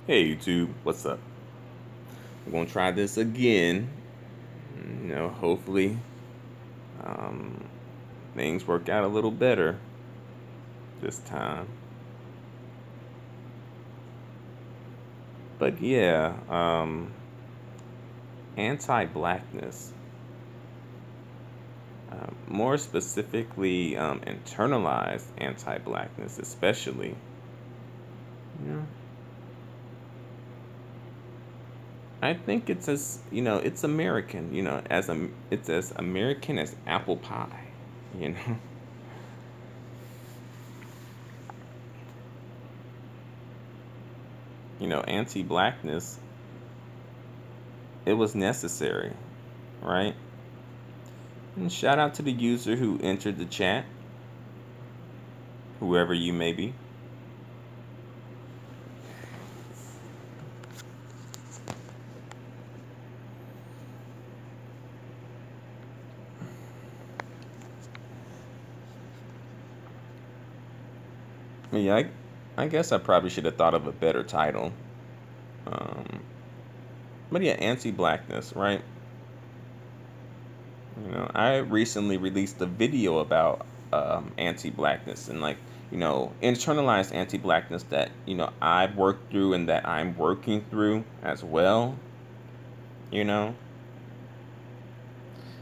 Hey YouTube, what's up? We're gonna try this again. Hopefully, um, things work out a little better this time. But yeah, anti-blackness, more specifically, internalized anti-blackness, especially. You know, I think it's it's American. It's as American as apple pie. You know. Anti-blackness, it was necessary, right? And shout out to the user who entered the chat, whoever you may be. Yeah, I guess I probably should have thought of a better title. Um, but yeah, anti-blackness, right? I recently released a video about anti-blackness and internalized anti-blackness that I've worked through and that I'm working through as well. You know,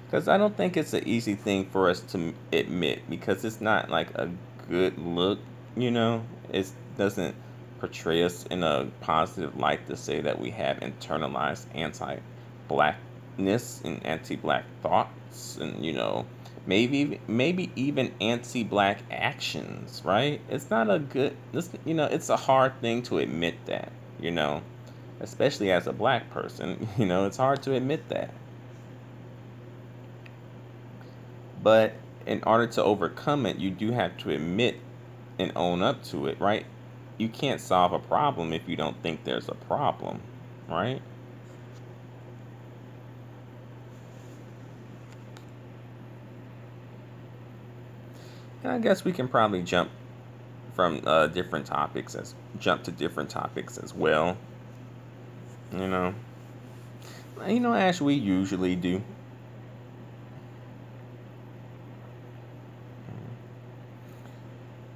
because I don't think it's an easy thing for us to admit because it's not like a good look. It doesn't portray us in a positive light to say that we have internalized anti-blackness and anti-black thoughts, and maybe even anti-black actions. Right? It's not a good. It's a hard thing to admit that. You know, especially as a black person. It's hard to admit that. But in order to overcome it, you do have to admit and own up to it, right? You can't solve a problem if you don't think there's a problem, right? And I guess we can probably from different topics jump to different topics as well. You know, as we usually do.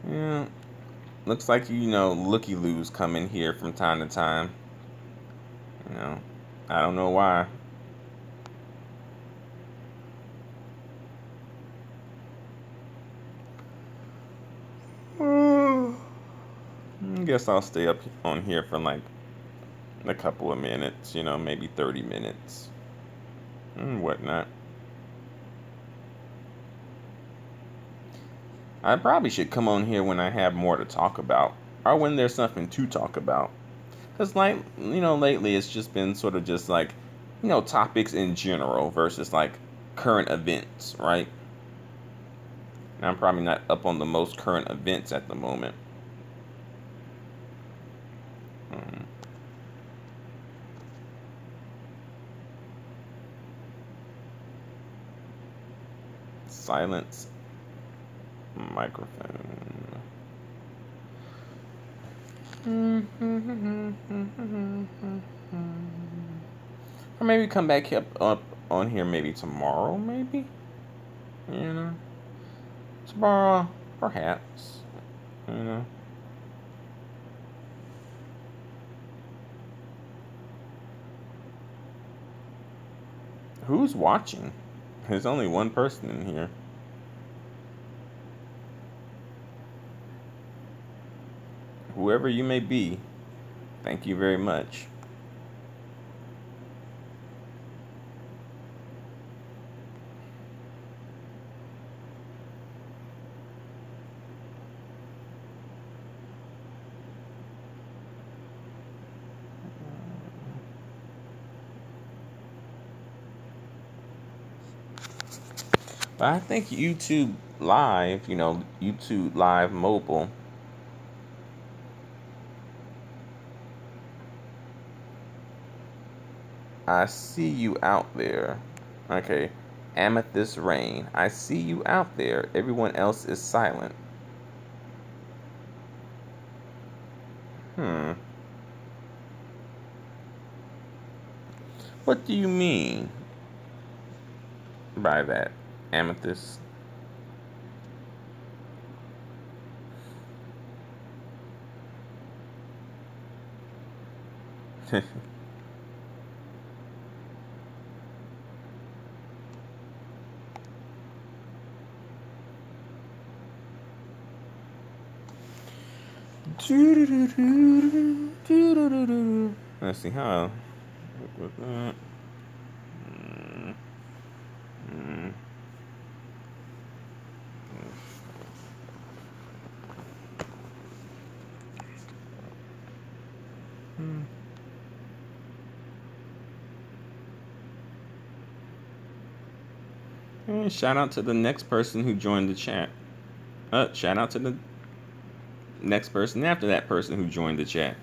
Yeah, looks like looky loos come in here from time to time. You know, I don't know why. I guess I'll stay up on here for like a couple of minutes, maybe 30 minutes and whatnot. I probably should come on here when I have more to talk about or when there's something to talk about. Because, lately it's just been sort of just like, topics in general versus like current events, right? And I'm probably not up on the most current events at the moment. Um, Silence microphone. Or maybe come back up on here maybe tomorrow, maybe? You know? Tomorrow, perhaps. You know? Who's watching? There's only one person in here. Whoever you may be, thank you very much. But I think YouTube Live, YouTube Live Mobile, I see you out there. Okay. Amethyst Rain. I see you out there. Everyone else is silent. Hmm. What do you mean by that, Amethyst? Let's see how. And shout out to the next person who joined the chat. Shout out to the next person after that person who joined the chat.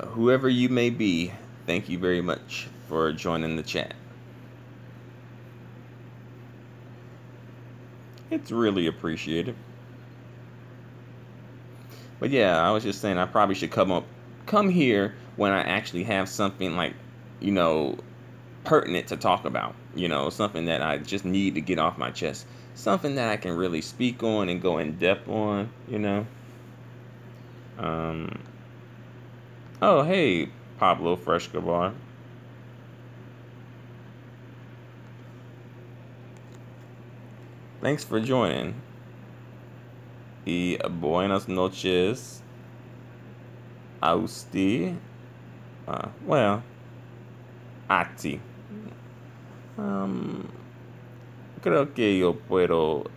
Whoever you may be, thank you very much for joining the chat. It's really appreciated. But yeah, I was just saying I probably should come here when I actually have something like, you know, pertinent to talk about. You know, something that I just need to get off my chest. Something that I can really speak on and go in depth on, you know. Oh, hey, Pablo Frescobar. Thanks for joining. Y buenas noches a usted. Well, a ti. Creo que yo puedo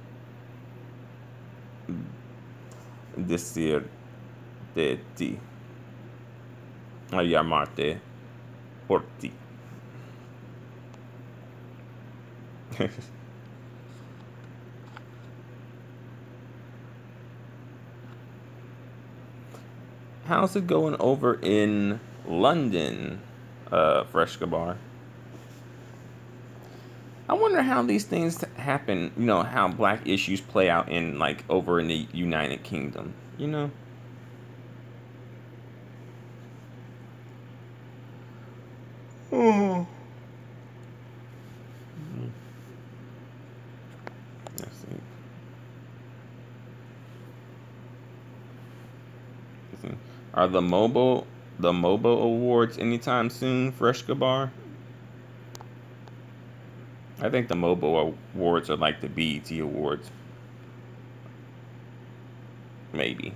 decir de ti. A llamarte por ti. How's it going over in London, Frescobar? I wonder how these things happen, you know, how black issues play out in, like, over in the United Kingdom, you know? Oh. Let's see. Are the MOBO awards anytime soon, Frescobar? I think the MOBO awards are like the BET awards. Maybe.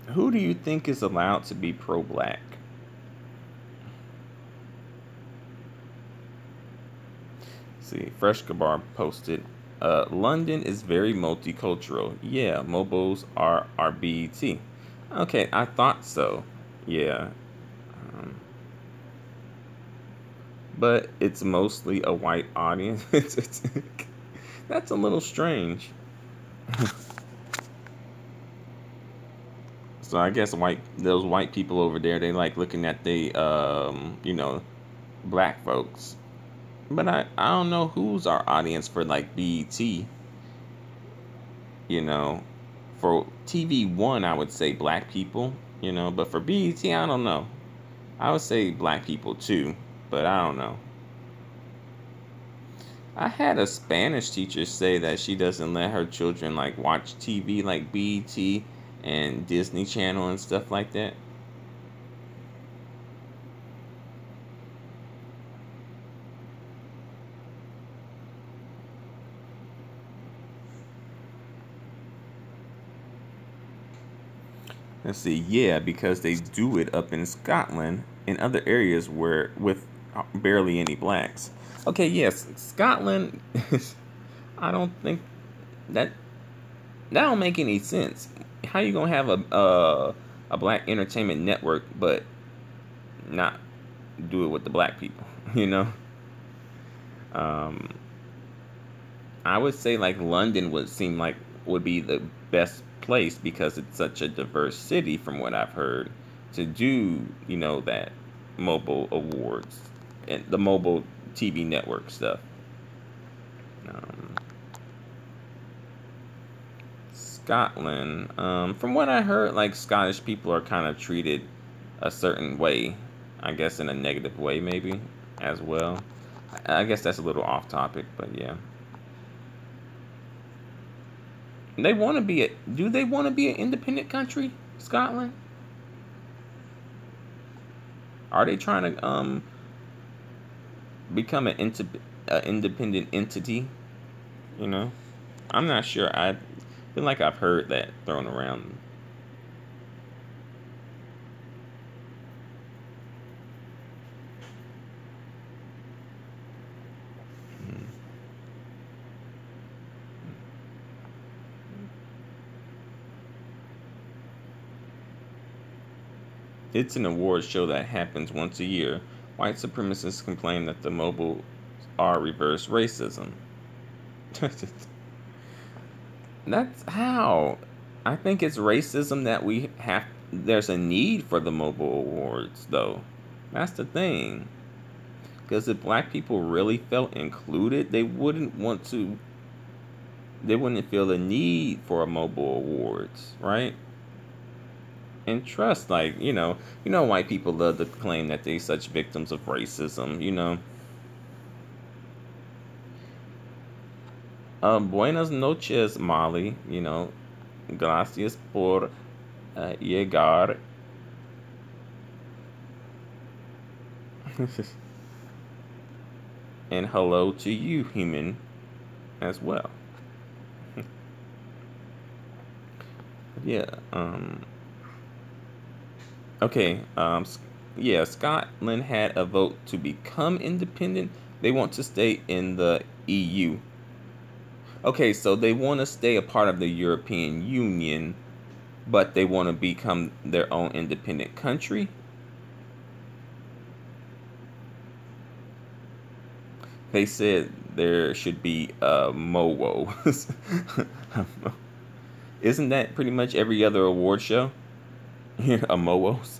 Who do you think is allowed to be pro-black? See, Frescobar posted, London is very multicultural. Yeah, MOBOs are BET. Okay, I thought so. Yeah. But it's mostly a white audience. That's a little strange. So I guess those white people over there, they like looking at the you know, black folks. But I don't know who's our audience for like BET. You know, for TV1 I would say black people, you know, but for BET I don't know. I would say black people too, but I don't know. I had a Spanish teacher say that she doesn't let her children like watch TV like BET and Disney Channel and stuff like that. Let's see, yeah, because they do it up in Scotland and other areas where with barely any blacks. Okay, yes, Scotland. I don't think that don't make any sense. How you gonna have a black entertainment network but not do it with the black people? You know. Um, I would say like London would seem like would be the best place because it's such a diverse city from what I've heard to do, that mobile awards and the mobile TV network stuff. Um, Scotland, from what I heard, like Scottish people are kind of treated a certain way, I guess in a negative way maybe as well. I guess that's a little off topic, but yeah. They want to be do they want to be an independent country, Scotland? Are they trying to become a independent entity? You know, I'm not sure. I feel like I've heard that thrown around. Hmm. It's an award show that happens once a year. White supremacists complain that the mobiles are reverse racism. That's how. I think it's racism that we have. There's a need for the mobile awards, though. That's the thing. Because if black people really felt included, they wouldn't want to. They wouldn't feel the need for a mobile awards, right? And trust, like white people love to claim that they're such victims of racism. Buenas noches, Molly. Gracias por llegar. And hello to you, human, as well. Yeah. Okay. Yeah. Scotland had a vote to become independent. They want to stay in the EU. Okay, so they want to stay a part of the European Union, but they want to become their own independent country. They said there should be MOWOs. Isn't that pretty much every other award show? A MOWOs.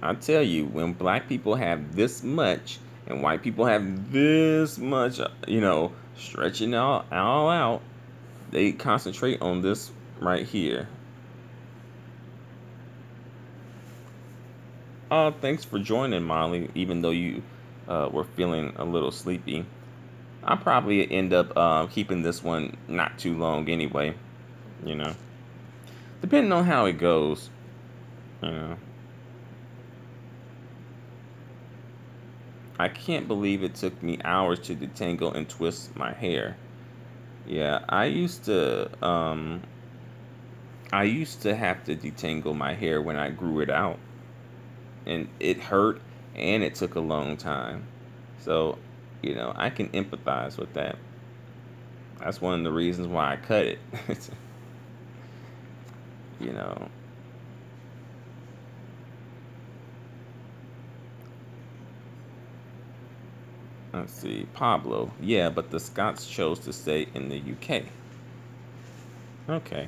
I tell you, when black people have this much and white people have this much, stretching all out, they concentrate on this right here. Thanks for joining, Molly, even though you were feeling a little sleepy. I'll probably end up keeping this one not too long anyway, you know, depending on how it goes, you know. I can't believe it took me hours to detangle and twist my hair. Yeah, I used to have to detangle my hair when I grew it out, and it hurt and it took a long time. So, I can empathize with that. That's one of the reasons why I cut it. you know. Let's see, Pablo. Yeah, but the Scots chose to stay in the UK. Okay,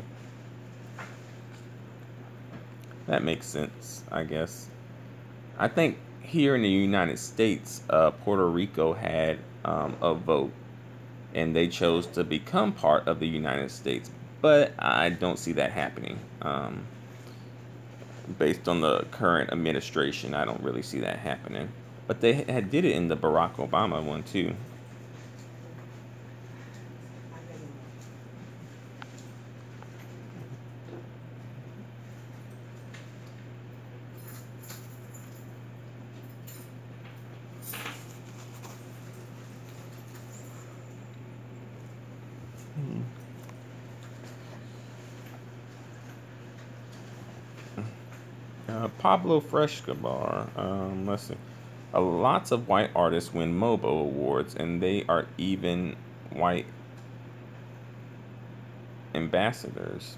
that makes sense, I guess. I think here in the United States, Puerto Rico had a vote, and they chose to become part of the United States. But I don't see that happening. Based on the current administration, I don't really see that happening. But they had did it in the Barack Obama one too. Pablo Frescobar. Let's see. Lots of white artists win MOBO awards, and they are even white ambassadors.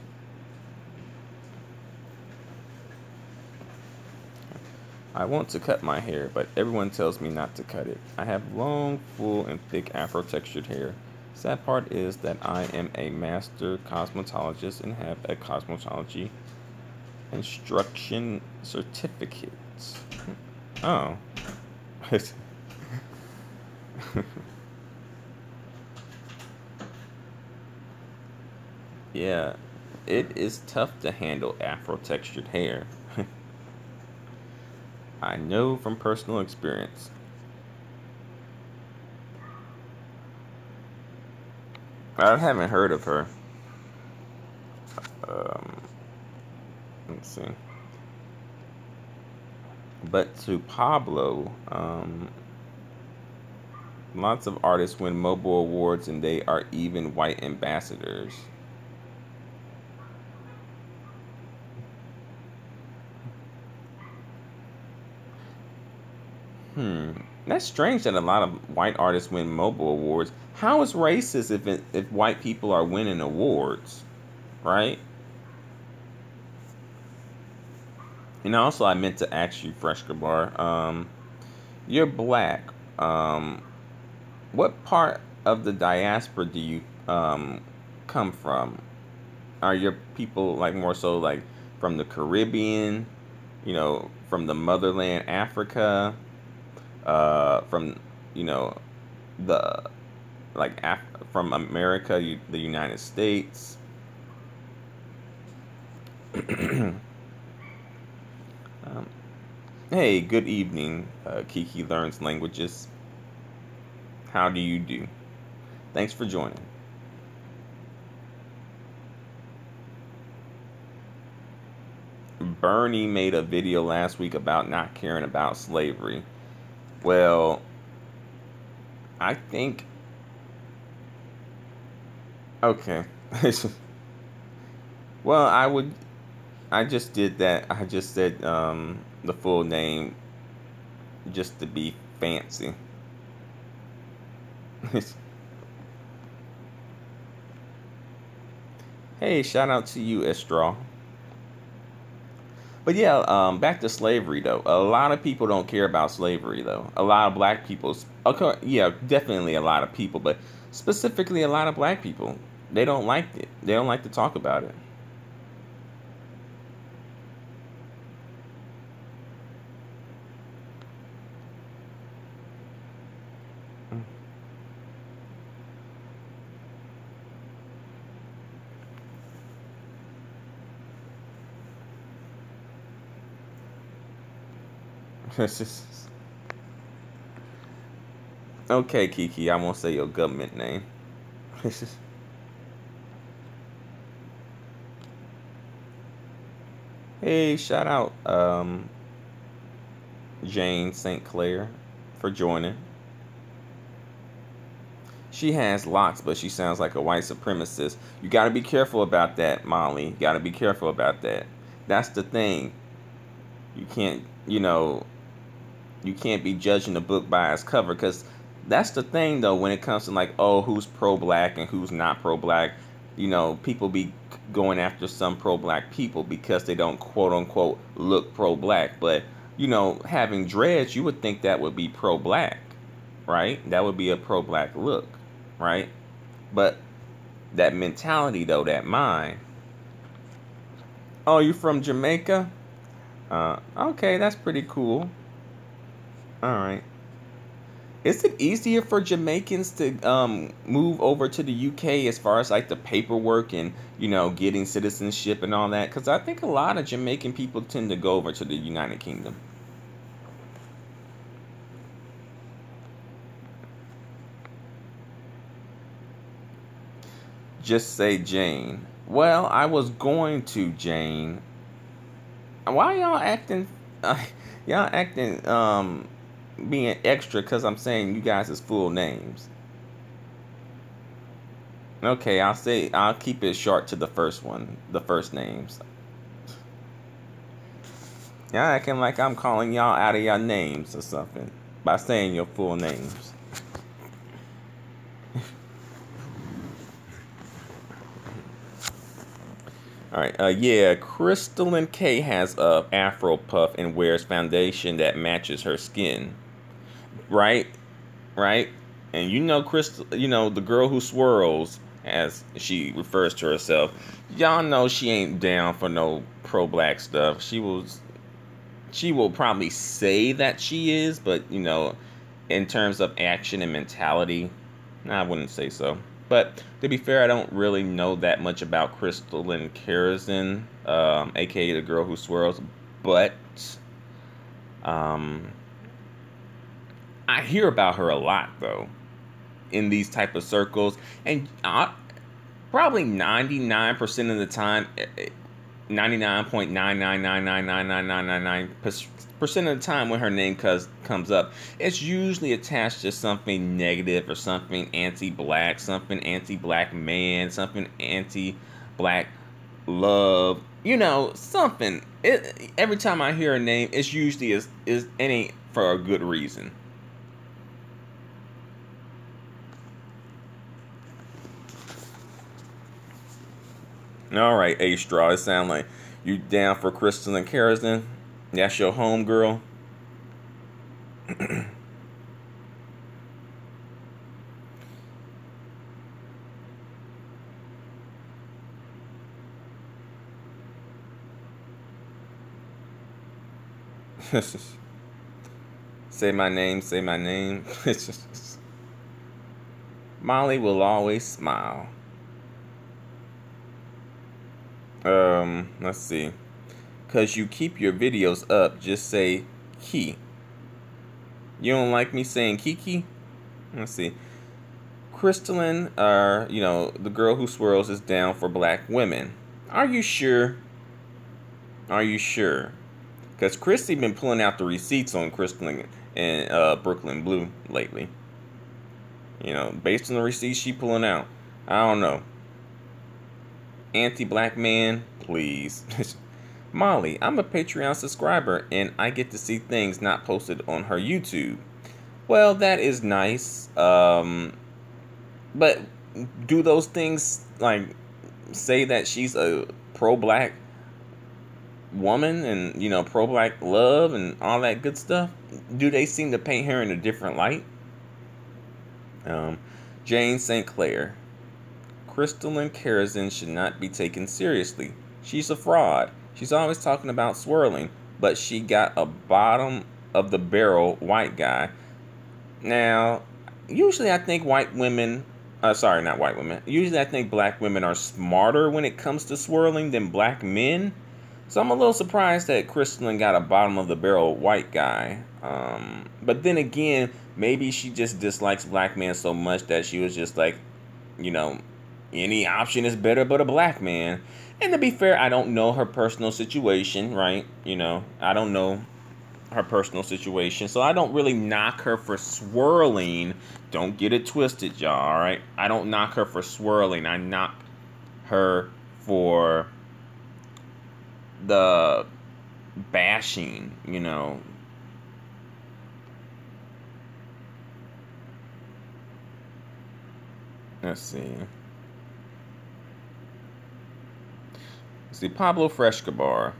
I want to cut my hair, but everyone tells me not to cut it. I have long, full, and thick afro-textured hair. Sad part is that I am a master cosmetologist and have a cosmetology instruction certificate. Oh. Yeah, it is tough to handle afro-textured hair. I know from personal experience. I haven't heard of her. Um, let's see. But to Pablo, lots of artists win mobile awards and they are even white ambassadors. That's strange that a lot of white artists win mobile awards. How is racist if white people are winning awards, right? And also, I meant to ask you, Freshka Bar. You're black. What part of the diaspora do you come from? Are your people like more so like from the Caribbean? You know, from the motherland, Africa? From you know the like from America, the United States. um, hey, good evening, Kiki Learns Languages. How do you do? Thanks for joining. Bernie made a video last week about not caring about slavery. Well, I think okay. Well, I just did that. I just said the full name just to be fancy. Hey, shout out to you, Estraw. But yeah, back to slavery though. A lot of people don't care about slavery though. A lot of black people, okay, yeah, definitely a lot of people, but specifically a lot of black people, they don't like it. They don't like to talk about it. Okay, Kiki, I won't say your government name. Hey, shout out Jane St. Clair for joining. She has locks, but she sounds like a white supremacist. You got to be careful about that, Molly. You got to be careful about that. That's the thing. You can't, you can't be judging a book by its cover, because that's the thing though when it comes to like, oh, who's pro-black and who's not pro-black. People be going after some pro-black people because they don't quote unquote look pro-black, but having dreads, you would think that would be pro-black, right? That would be a pro-black look, right? But that mentality though, that mind. Oh, you from Jamaica? Okay, that's pretty cool. All right. Is it easier for Jamaicans to move over to the UK as far as like the paperwork and getting citizenship and all that? Because I think a lot of Jamaican people tend to go over to the United Kingdom. Just say Jane. Well, I was going to Jane. Why y'all acting? Y'all acting being extra because I'm saying you guys' full names. Okay, I'll keep it short to the first one, the first names. Y'all acting like I'm calling y'all out of your names or something by saying your full names. All right. Yeah, Crystalline K has a afro puff and wears foundation that matches her skin. Right? Right? And you know Crystal, you know the girl who swirls, as she refers to herself. Y'all know she ain't down for no pro-black stuff. She will probably say that she is, but you know, in terms of action and mentality, I wouldn't say so. But to be fair, I don't really know that much about Crystalline Kerosene, aka the girl who swirls. But um, I hear about her a lot though in these type of circles, and probably 99% of the time, 99.999999999% of the time when her name comes up, it's usually attached to something negative or something anti-black, something anti-black man, something anti-black love, you know, something. Every time I hear a name, it's usually is it ain't for a good reason. All right, A Straw. It sound like you down for Crystal and Kerosene. That's your home girl. Say my name. Say my name. Molly will always smile. Let's see. Cause you keep your videos up. Just say Key. You don't like me saying Kiki? Let's see. Crystalline, you know, the girl who swirls is down for black women. Are you sure? Are you sure? Because Christy been pulling out the receipts on Crystalline and Brooklyn Blue lately. You know, based on the receipts she pulling out. I don't know. Anti-black man, please. Molly, I'm a Patreon subscriber and I get to see things not posted on her YouTube. Well, that is nice. But do those things like say that she's a pro-black woman and, you know, pro-black love and all that good stuff? Do they seem to paint her in a different light? Jane St. Clair. Crystalline Kerosene should not be taken seriously. She's a fraud. She's always talking about swirling, but she got a bottom of the barrel white guy. Now, usually I think white women, sorry, not white women. Usually I think black women are smarter when it comes to swirling than black men. So I'm a little surprised that Crystalline got a bottom of the barrel white guy. But then again, maybe she just dislikes black men so much that she was just like, you know, any option is better but a black man. And to be fair, I don't know her personal situation, right? You know, I don't know her personal situation. So I don't really knock her for swirling. Don't get it twisted, y'all, all right? I don't knock her for swirling. I knock her for the bashing, you know. Let's see. Pablo Frescobar.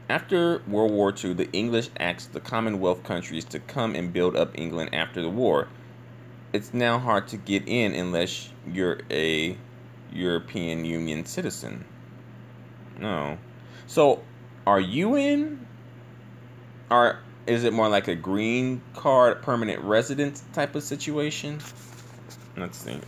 After World War II, the English asked the Commonwealth countries to come and build up England after the war. It's now hard to get in unless you're a European Union citizen. No. So, are you in? Or is it more like a green card permanent residence type of situation? Let's see.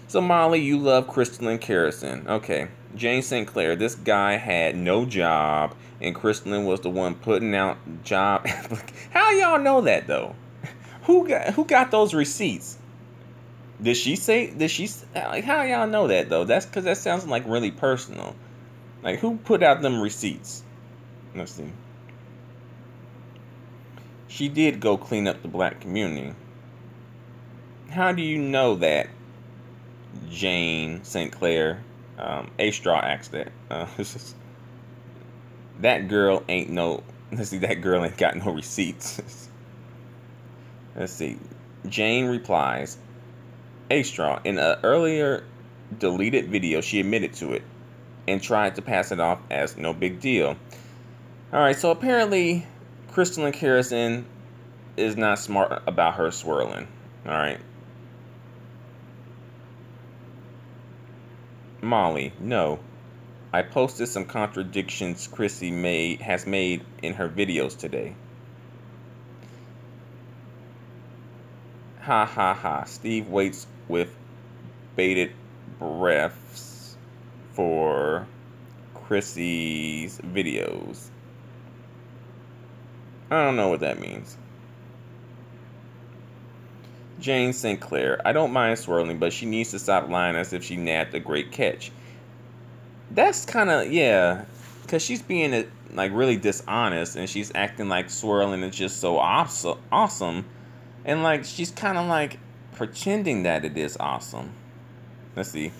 So Molly, you love Crystalline Kerosene. Okay. Jane St. Clair, this guy had no job, and Crystalline was the one putting out job. How y'all know that though? Who got those receipts? Did she say? Did she like? How y'all know that though? That's because that sounds like really personal. Like who put out them receipts? Let's see. She did go clean up the black community. How do you know that? Jane St. Clair, A Straw asked that. That girl ain't no. Let's see, that girl ain't got no receipts. Let's see. Jane replies, A Straw, in an earlier deleted video. She admitted to it and tried to pass it off as no big deal. All right, so apparently Crystalline Kerosene is not smart about her swirling. All right. Molly, no. I posted some contradictions Chrissy has made in her videos today. Ha ha ha. Steve waits with bated breaths for Chrissy's videos. I don't know what that means. Jane Sinclair. I don't mind swirling, but she needs to stop lying as if she nabbed a great catch. That's kind of, yeah, because she's being like really dishonest, and she's acting like swirling is just so awesome, and like she's kind of like pretending that it is awesome. Let's see.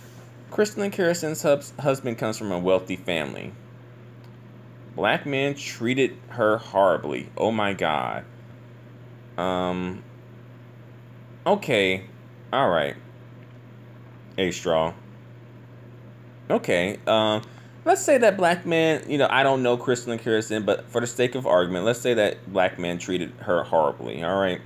Crystalline Kerosene's husband comes from a wealthy family. Black men treated her horribly. Oh my God. Okay. All right. A straw. Okay. Let's say that black men, I don't know Crystalline Kerosene, but for the sake of argument, let's say that black men treated her horribly. All right.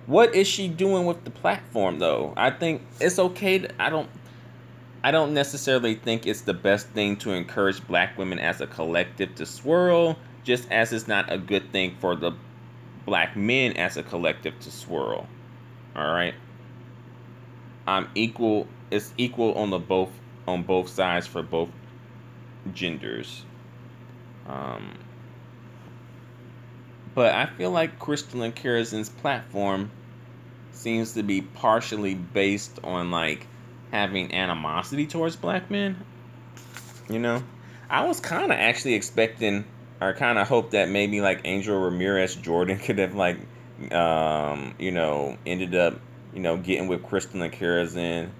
What is she doing with the platform, though? I think it's okay. I don't necessarily think it's the best thing to encourage black women as a collective to swirl, just as it's not a good thing for the black men as a collective to swirl. All right. It's equal on both sides for both genders. But I feel like Crystalline Kerosene's platform seems to be partially based on like having animosity towards black men. I was kind of actually expecting, or kind of hoped that maybe like Angel Ramirez Jordan could have like, ended up, getting with Crystalline Kerosene,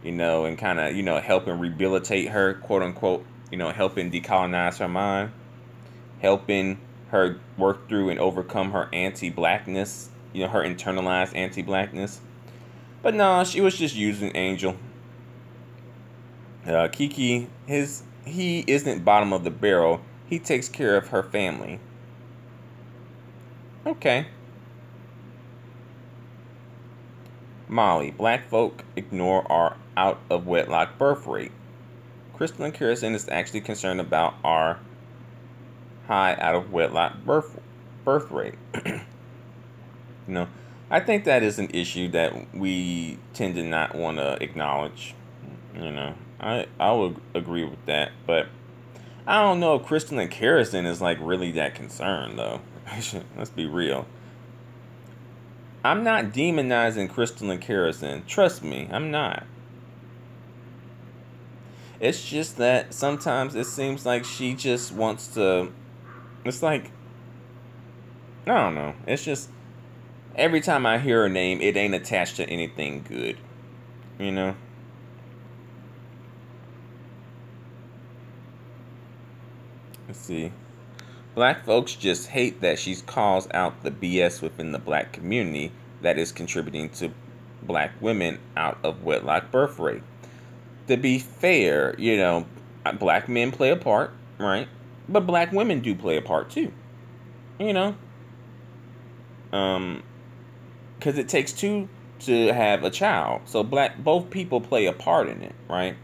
and kind of, helping rehabilitate her, quote unquote, helping decolonize her mind, helping her work through and overcome her anti-blackness, her internalized anti-blackness. But no, she was just using Angel. Kiki, he isn't bottom of the barrel. He takes care of her family. Okay. Molly, black folk ignore our out-of-wedlock birth rate. Crystalline Kerosene is actually concerned about our high out-of-wedlock birth rate. I think that is an issue that we tend to not want to acknowledge. I would agree with that, but I don't know if Crystalline Kerosene is like really that concerned though. Let's be real. I'm not demonizing Crystalline Kerosene. Trust me, I'm not. It's just that sometimes it seems like she just wants to. It's like, I don't know. It's just every time I hear her name, it ain't attached to anything good. Let's see. Black folks just hate that she calls out the BS within the black community that is contributing to black women out of wedlock birth rate. To be fair, black men play a part, right? But black women do play a part too. Because it takes two to have a child. So both people play a part in it, right?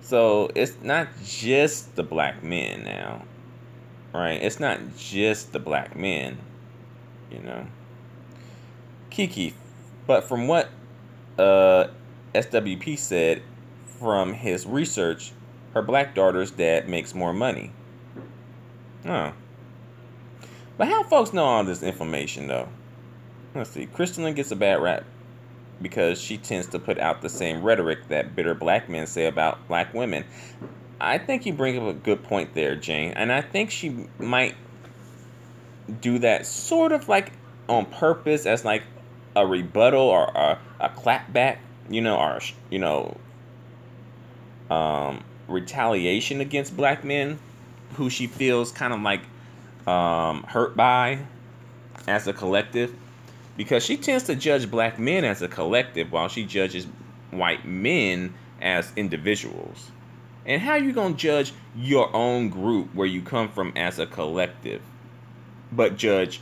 So it's not just the black men now, right? It's not just the black men, Kiki, but from what SWP said from his research, her black daughter's dad makes more money. Oh. But how folks know all this information, though? Let's see. Crystalline gets a bad rap because she tends to put out the same rhetoric that bitter black men say about black women. I think you bring up a good point there, Jane. And I think she might do that sort of like on purpose as like a rebuttal or a clapback, retaliation against black men who she feels kind of like hurt by as a collective. because she tends to judge black men as a collective while she judges white men as individuals. And how you gonna judge your own group where you come from as a collective, but judge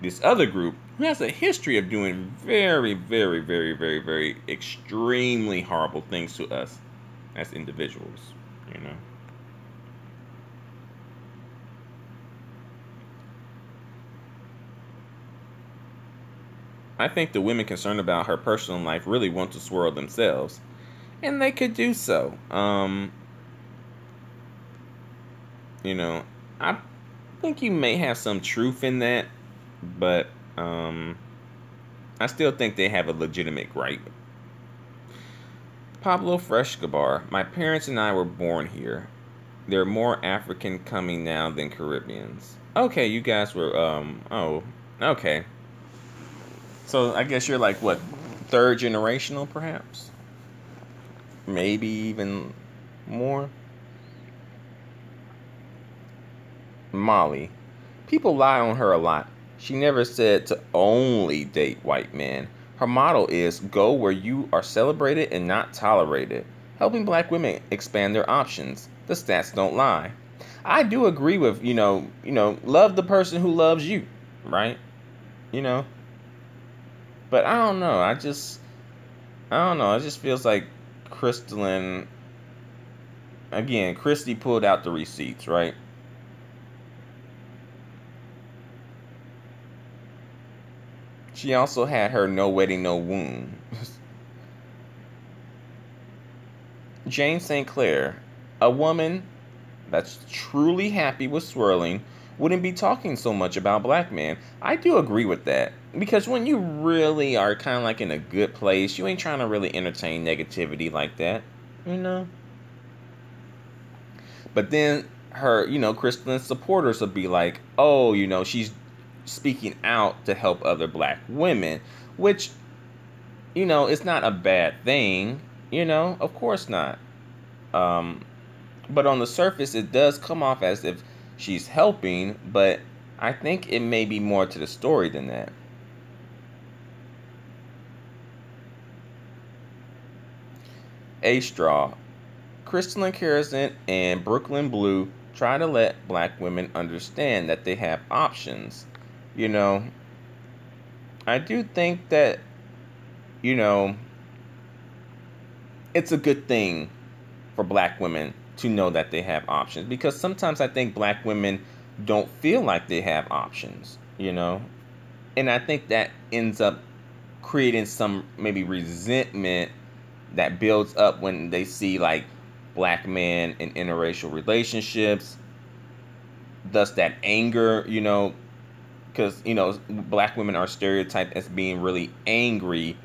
this other group who has a history of doing very, very, very, very, very extremely horrible things to us as individuals, you know? I think the women concerned about her personal life really want to swirl themselves, and they could do so. You know, I think you may have some truth in that, but I still think they have a legitimate gripe. Pablo Frescobar, my parents and I were born here. There are more African coming now than Caribbeans. Okay, you guys were, oh, okay. So I guess you're like, what, third generational, perhaps? Maybe even more? Molly. People lie on her a lot. She never said to only date white men. Her motto is, go where you are celebrated and not tolerated, helping black women expand their options. The stats don't lie. I do agree with, love the person who loves you, right? But I don't know. I don't know. It just feels like Crystalline, again, Christy pulled out the receipts, right? She also had her no wedding, no wound. Jane St. Clair, a woman that's truly happy with Swirling, wouldn't be talking so much about black men. I do agree with that. Because when you really are kind of like in a good place, you ain't trying to really entertain negativity like that, you know? But then her, Crystalline supporters will be like, oh, she's speaking out to help other black women, which, it's not a bad thing, of course not. But on the surface, it does come off as if she's helping, but I think it may be more to the story than that. A Straw. Crystalline Kerosene and Brooklyn Blue try to let black women understand that they have options. I do think that, it's a good thing for black women to know that they have options, because sometimes I think black women don't feel like they have options, and I think that ends up creating some maybe resentment that builds up when they see like black men in interracial relationships, thus that anger, because black women are stereotyped as being really angry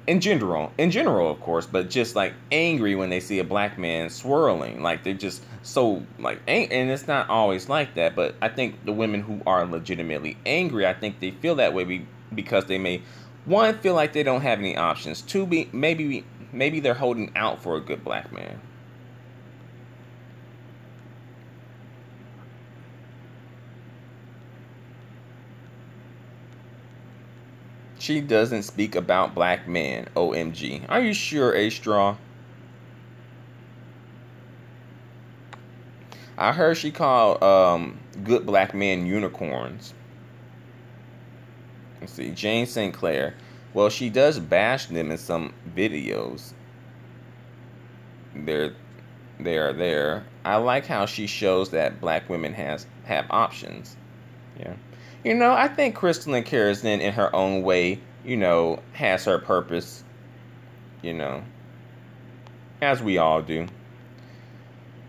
in general, of course, but just like angry when they see a black man swirling, like they're just so like, and it's not always like that, but I think the women who are legitimately angry, I think they feel that way because they may, one, feel like they don't have any options, two, maybe they're holding out for a good black man. She doesn't speak about black men. OMG. Are you sure, A Straw? I heard she called good black men unicorns. Let's see. Jane St. Clair. Well, she does bash them in some videos. They are there. I like how she shows that black women have options. Yeah. I think Crystalline Kerosene in her own way, has her purpose, as we all do.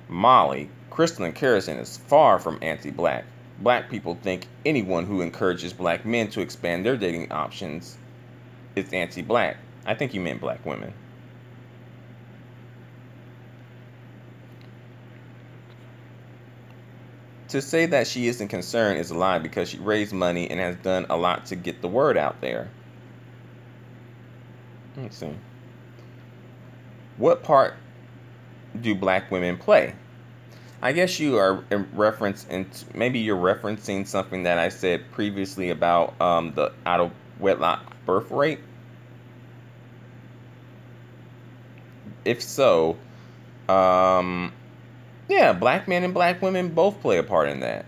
Molly, Crystalline Kerosene is far from anti-black. Black people think anyone who encourages black men to expand their dating options is anti-black. I think you meant black women. To say that she isn't concerned is a lie, because she raised money and has done a lot to get the word out there. Let's see. What part do black women play? I guess you are maybe you're referencing something that I said previously about the wedlock birth rate? If so, yeah, black men and black women both play a part in that.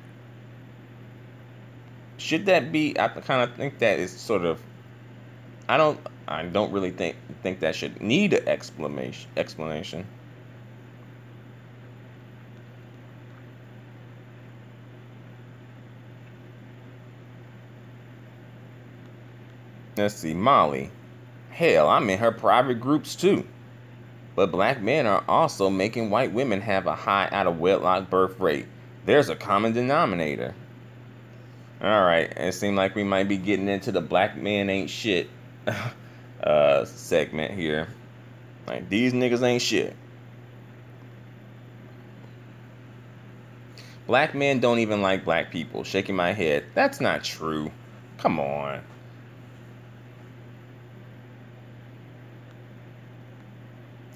Should that be? I kind of think that is sort of. I don't. I don't really think that should need an explanation. Let's see, Molly. Hell, I'm in her private groups too. But black men are also making white women have a high out of wedlock birth rate. There's a common denominator. Alright, it seems like we might be getting into the black men ain't shit segment here. Like, these niggas ain't shit. Black men don't even like black people. Shaking my head. That's not true. Come on.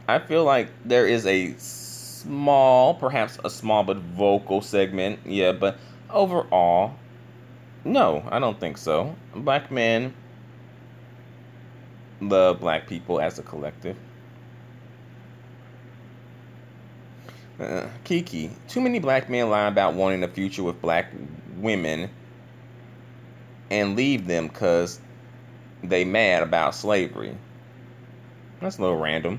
I feel like there is a small, perhaps a small but vocal segment. Yeah, but overall, no, I don't think so. Black men love black people as a collective. Kiki, too many black men lie about wanting a future with black women and leave them because they mad about slavery. That's a little random.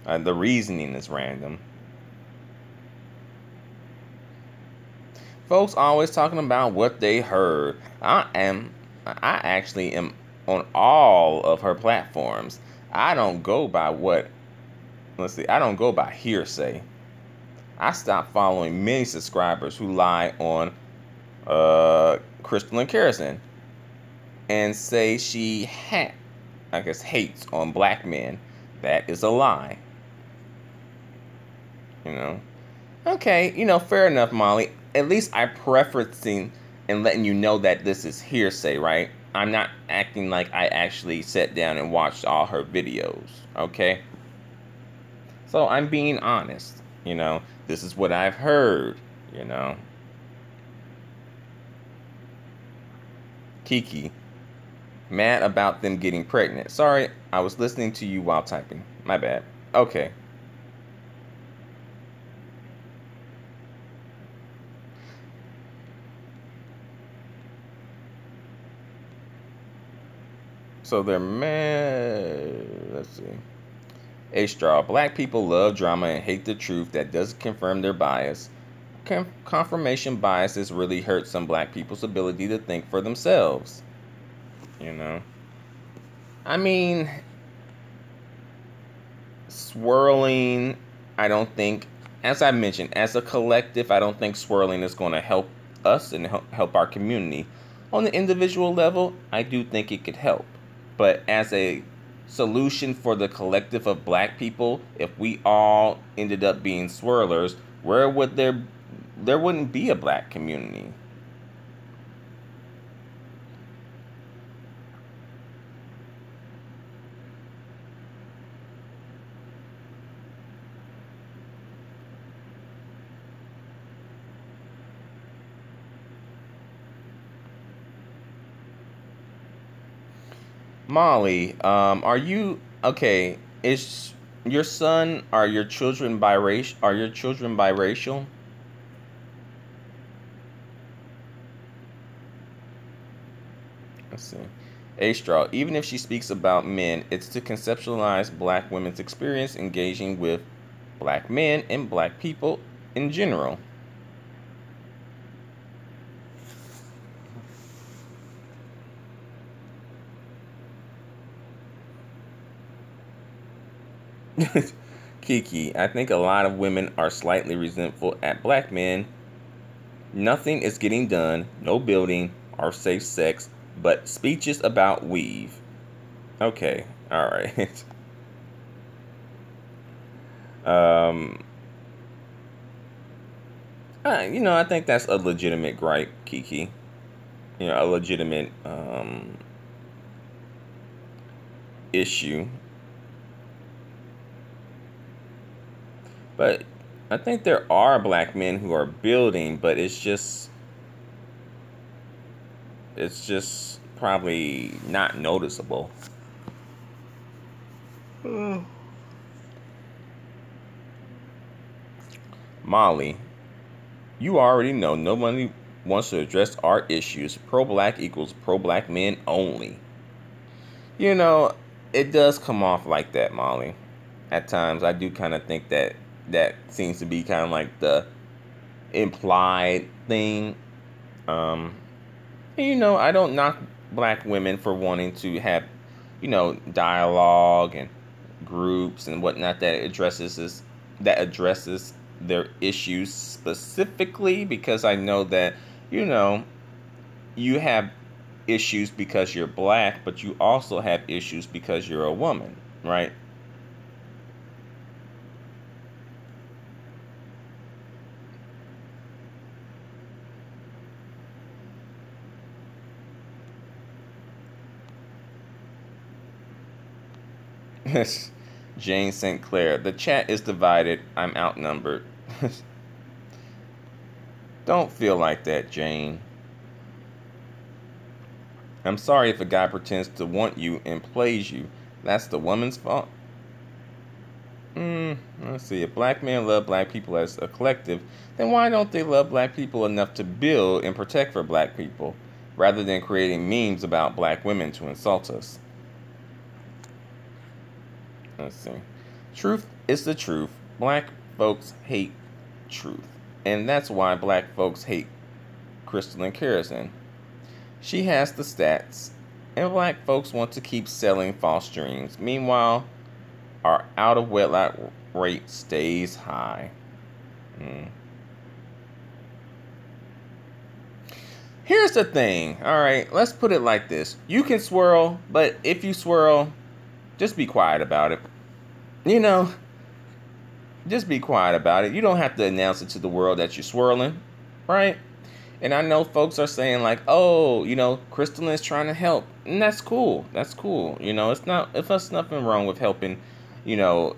The reasoning is random. Folks always talking about what they heard. I actually am on all of her platforms. I don't go by I don't go by hearsay. I stopped following many subscribers who lie on Crystal and Kerrison and say she hates on black men. That is a lie. Okay, fair enough, Molly. At least I'm preferencing and letting you know that this is hearsay, right? I'm not acting like I actually sat down and watched all her videos, okay? So I'm being honest, This is what I've heard, Kiki, mad about them getting pregnant. Sorry, I was listening to you while typing. My bad. Okay. So they're mad. Let's see. A straw. Black people love drama and hate the truth that doesn't confirm their bias. Confirmation biases really hurt some black people's ability to think for themselves. I mean, swirling, I don't think, as I mentioned, as a collective, I don't think swirling is going to help us and help our community. On the individual level, I do think it could help. But as a solution for the collective of black people, if we all ended up being swirlers, where would there wouldn't be a black community? Molly, are you okay? Is your son, are your children biracial? Are your children biracial? Let's see. A straw. Even if she speaks about men, it's to conceptualize black women's experience engaging with black men and black people in general. Kiki, I think a lot of women are slightly resentful at black men. Nothing is getting done, no building or safe sex, but speeches about weave. Okay, alright. I think that's a legitimate gripe, Kiki. A legitimate issue. But I think there are black men who are building, but it's just It's just probably not noticeable. Molly, you already know nobody wants to address our issues. Pro-black equals pro-black men only. You know, it does come off like that, Molly. At times, I do kind of think that that seems to be kind of like the implied thing. Um, and, I don't knock black women for wanting to have, dialogue and groups and whatnot that addresses their issues specifically, because I know that, you know, you have issues because you're black, but you also have issues because you're a woman, right? Jane St. Clair, the chat is divided. I'm outnumbered. Don't feel like that, Jane. I'm sorry if a guy pretends to want you and plays you. That's the woman's fault. Let's see. If black men love black people as a collective, then why don't they love black people enough to build and protect for black people, rather than creating memes about black women to insult us? Let's see. Truth is the truth. Black folks hate truth. And that's why black folks hate Crystalline Kerosene. She has the stats, and black folks want to keep selling false dreams. Meanwhile, our out of wedlock rate stays high. Here's the thing. All right, let's put it like this. You can swirl, but if you swirl, just be quiet about it. Just be quiet about it. You don't have to announce it to the world that you're swirling, right? And I know folks are saying like, oh, Crystalline is trying to help. And that's cool. That's cool. There's nothing wrong with helping, kind of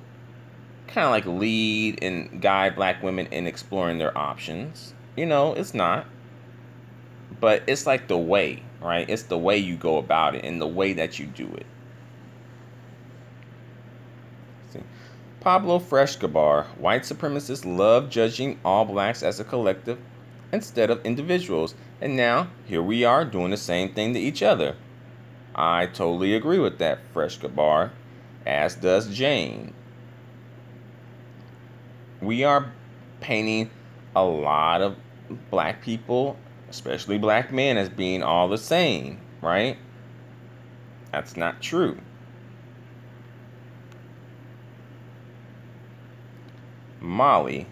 like lead and guide black women in exploring their options. It's not. But it's like the way, right? It's the way you go about it and the way that you do it. See. Pablo Frescobar, white supremacists love judging all blacks as a collective instead of individuals. And now, here we are doing the same thing to each other. I totally agree with that, Frescobar, as does Jane. We are painting a lot of black people, especially black men, as being all the same, right? That's not true. Molly.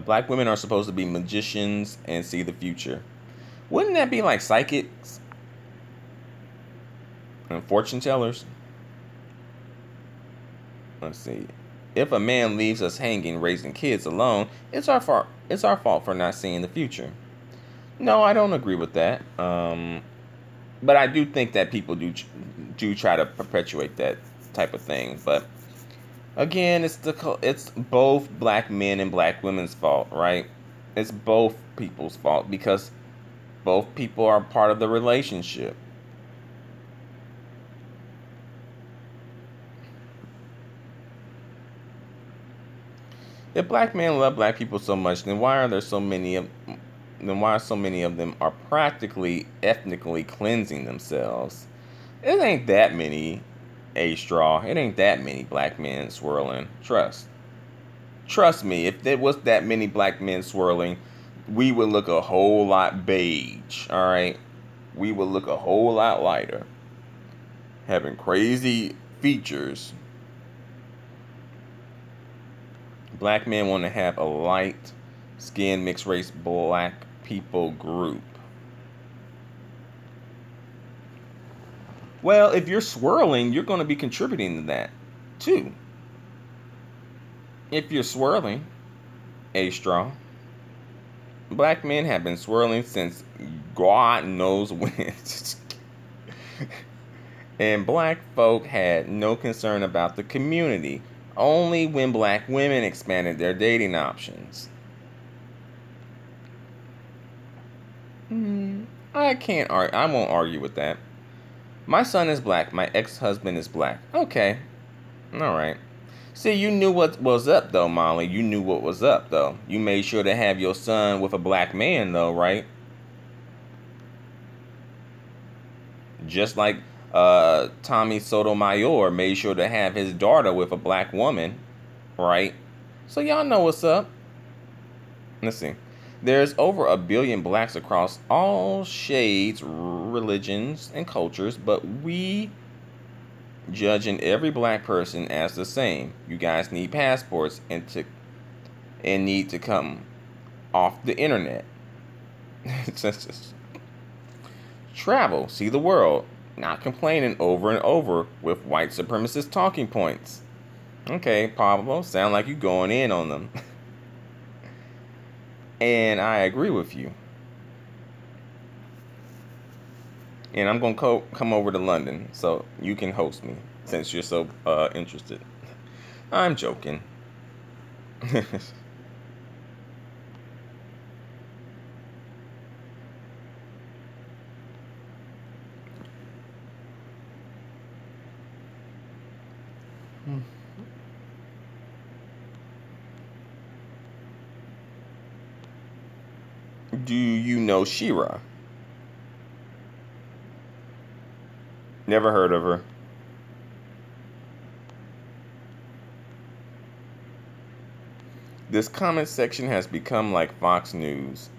Black women are supposed to be magicians and see the future. Wouldn't that be like psychics and fortune tellers? Let's see. If a man leaves us hanging, raising kids alone, it's our fault. It's our fault for not seeing the future. No, I don't agree with that. But I do think that people do try to perpetuate that type of thing. But again, it's both black men and black women's fault, right? It's both people's fault because both people are part of the relationship. If black men love black people so much, then why are so many of them are practically ethnically cleansing themselves? It ain't that many, A-Straw. It ain't that many black men swirling. Trust me, if there was that many black men swirling, we would look a whole lot beige, all right? We would look a whole lot lighter. Having crazy features. Black men want to have a light skinned mixed race black people group. Well, if you're swirling, you're going to be contributing to that too. If you're swirling, A-Straw, black men have been swirling since God knows when. And black folk had no concern about the community. only when black women expanded their dating options. I can't argue. I won't argue with that. My son is black. My ex-husband is black. Okay. All right. See, you knew what was up, though, Molly. You knew what was up, though. You made sure to have your son with a black man, though, right? Just like Tommy Sotomayor made sure to have his daughter with a black woman, right? So y'all know what's up. Let's see. There's over 1 billion blacks across all shades, religions, and cultures, but we judging every black person as the same. You guys need passports and need to come off the internet. Travel, see the world, not complaining over and over with white supremacist talking points. Okay, Pablo, sound like you going in on them. And I agree with you. And I'm going to come over to London so you can host me since you're so interested. I'm joking. Do you know Shira? Never heard of her. This comment section has become like Fox News.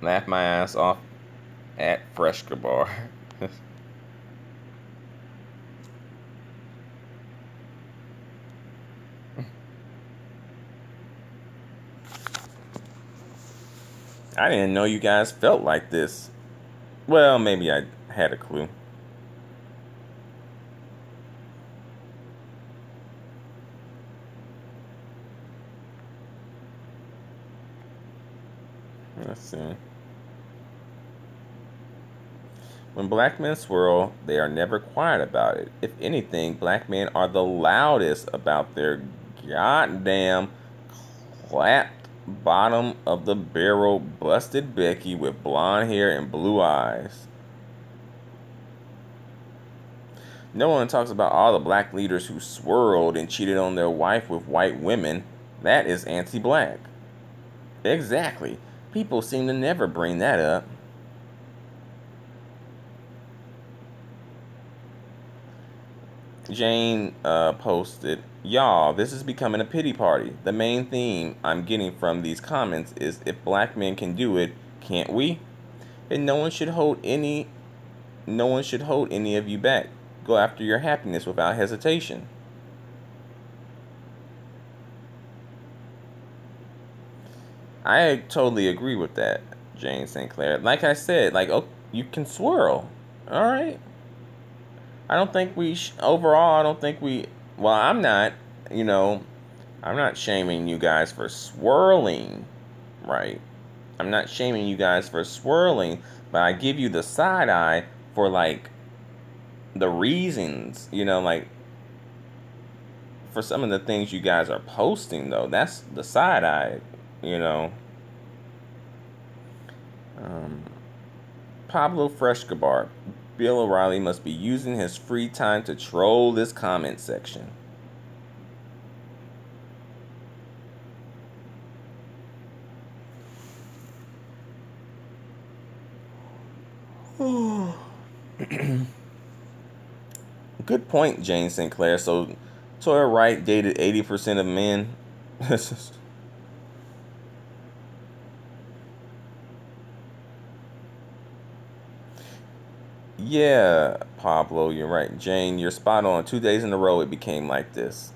Laugh my ass off at Freshka Bar. I didn't know you guys felt like this. Well, maybe I had a clue. Let's see. When black men swirl, they are never quiet about it. If anything, black men are the loudest about their goddamn clapped bottom of the barrel busted Becky with blonde hair and blue eyes. No one talks about all the black leaders who swirled and cheated on their wife with white women. That is anti-black. Exactly. People seem to never bring that up. Jane posted, y'all, this is becoming a pity party. The main theme I'm getting from these comments is if black men can do it, can't we? And no one should hold any of you back. Go after your happiness without hesitation. I totally agree with that, Jane St. Clair. Like I said, like, oh, you can swirl. All right. I don't think we, overall, I don't think we, well, I'm not, I'm not shaming you guys for swirling, right? I'm not shaming you guys for swirling, but I give you the side eye for, like, the reasons, like, for some of the things you guys are posting, though. That's the side eye, Pablo Freshkabar. Bill O'Reilly must be using his free time to troll this comment section. Good point, Jane St. Clair. So, Toya Wright dated 80% of men. Yeah, Pablo, you're right. Jane, you're spot on. 2 days in a row, it became like this.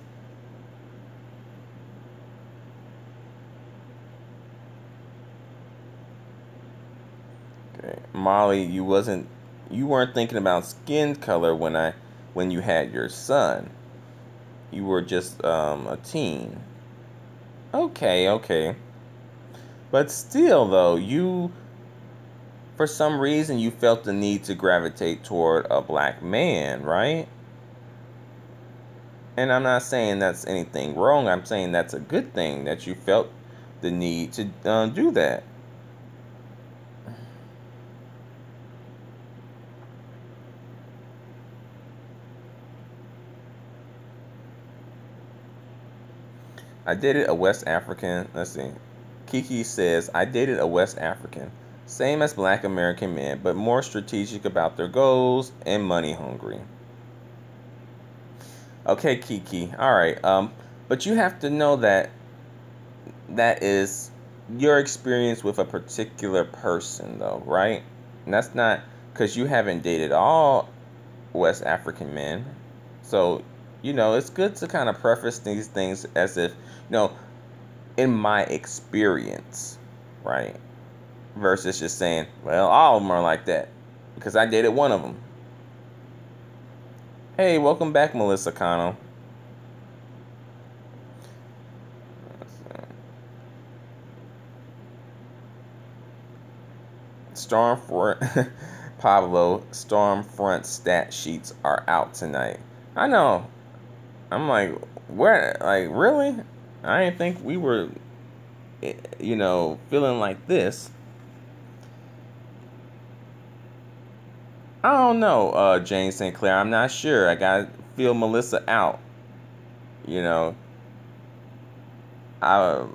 Okay, Molly, you weren't thinking about skin color when you had your son. You were just a teen. Okay. But still, though, for some reason, you felt the need to gravitate toward a black man, right? And I'm not saying that's anything wrong. I'm saying that's a good thing that you felt the need to do that. I dated a West African. Let's see. Kiki says, I dated a West African. Same as black American men, but more strategic about their goals and money hungry. Okay, Kiki. All right. But you have to know that that is your experience with a particular person, though, right? And that's not because you haven't dated all West African men. So, it's good to kind of preface these things as if, in my experience, right? Versus just saying, well, all of them are like that because I dated one of them. Hey, welcome back, Melissa Connell. Stormfront, Pablo, Stormfront stat sheets are out tonight. I know. I'm like, where? Like, really? I didn't think we were, feeling like this. I don't know, Jane St. Clair. I'm not sure. I gotta feel Melissa out. You know, I.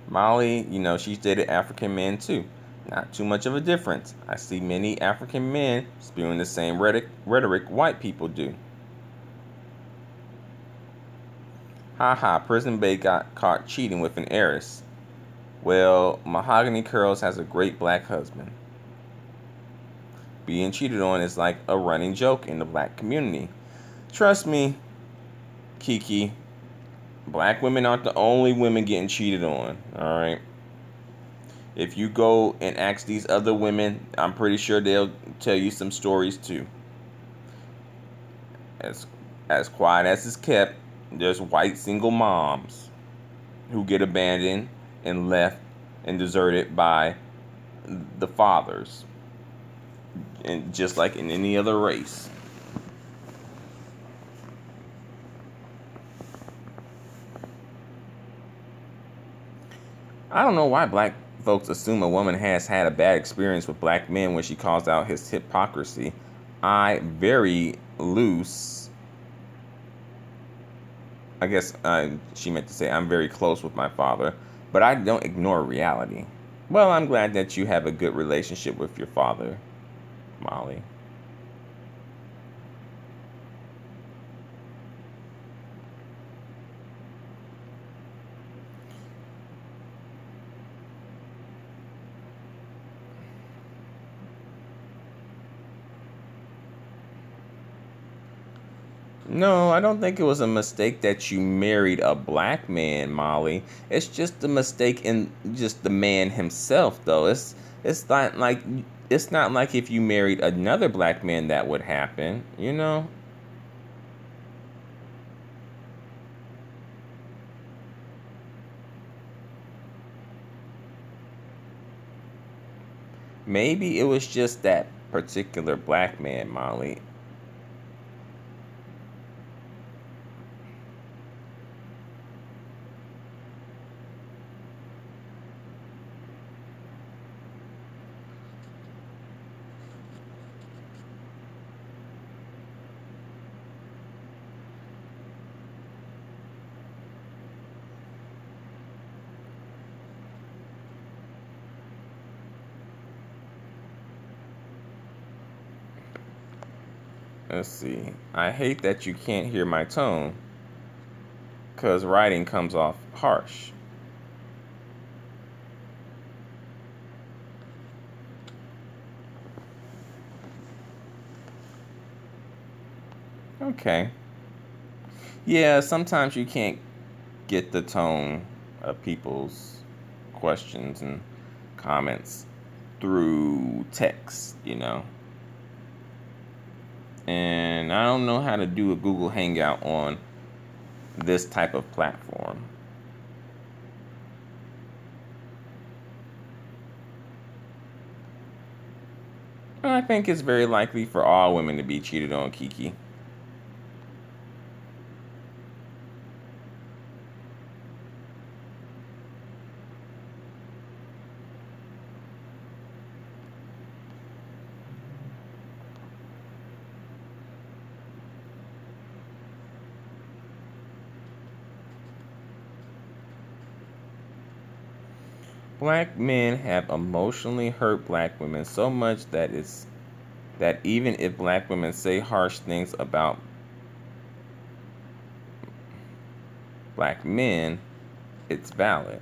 Molly, she's dated African men too. Not too much of a difference. I see many African men spewing the same rhetoric white people do. Haha, Prison Bae got caught cheating with an heiress. Well, Mahogany Curls has a great black husband. Being cheated on is like a running joke in the black community. Trust me, Kiki, black women aren't the only women getting cheated on, alright? If you go and ask these other women, I'm pretty sure they'll tell you some stories too. As quiet as it's kept, there's white single moms who get abandoned and left and deserted by the fathers. And just like in any other race. I don't know why black folks assume a woman has had a bad experience with black men when she calls out his hypocrisy. I very loose. I guess she meant to say I'm very close with my father, but I don't ignore reality. Well, I'm glad that you have a good relationship with your father, Molly. No, I don't think it was a mistake that you married a black man, Molly. It's just a mistake in just the man himself, though. It's not like if you married another black man that would happen, you know? Maybe it was just that particular black man, Molly. Let's see. I hate that you can't hear my tone, 'cause writing comes off harsh. Okay. Yeah, sometimes you can't get the tone of people's questions and comments through text, And I don't know how to do a Google Hangout on this type of platform. I think it's very likely for all women to be cheated on, Kiki. Black men have emotionally hurt black women so much that even if black women say harsh things about black men, it's valid.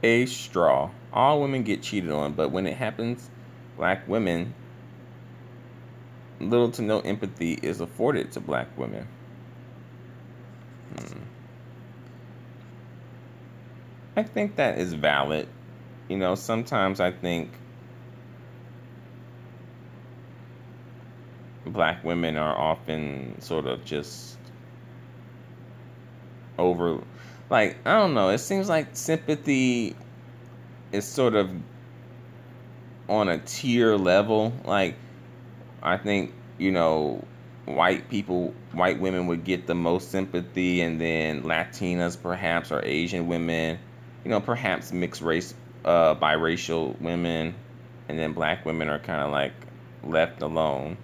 A straw. All women get cheated on, but when it happens, black women, little to no empathy is afforded to black women. Hmm. I think that is valid. Sometimes I think black women are often sort of just over, like, I don't know, it seems like sympathy is sort of on a tier level. Like, I think, white women would get the most sympathy, and then Latinas perhaps, or Asian women, perhaps mixed race, biracial women, and then black women are kind of like left alone.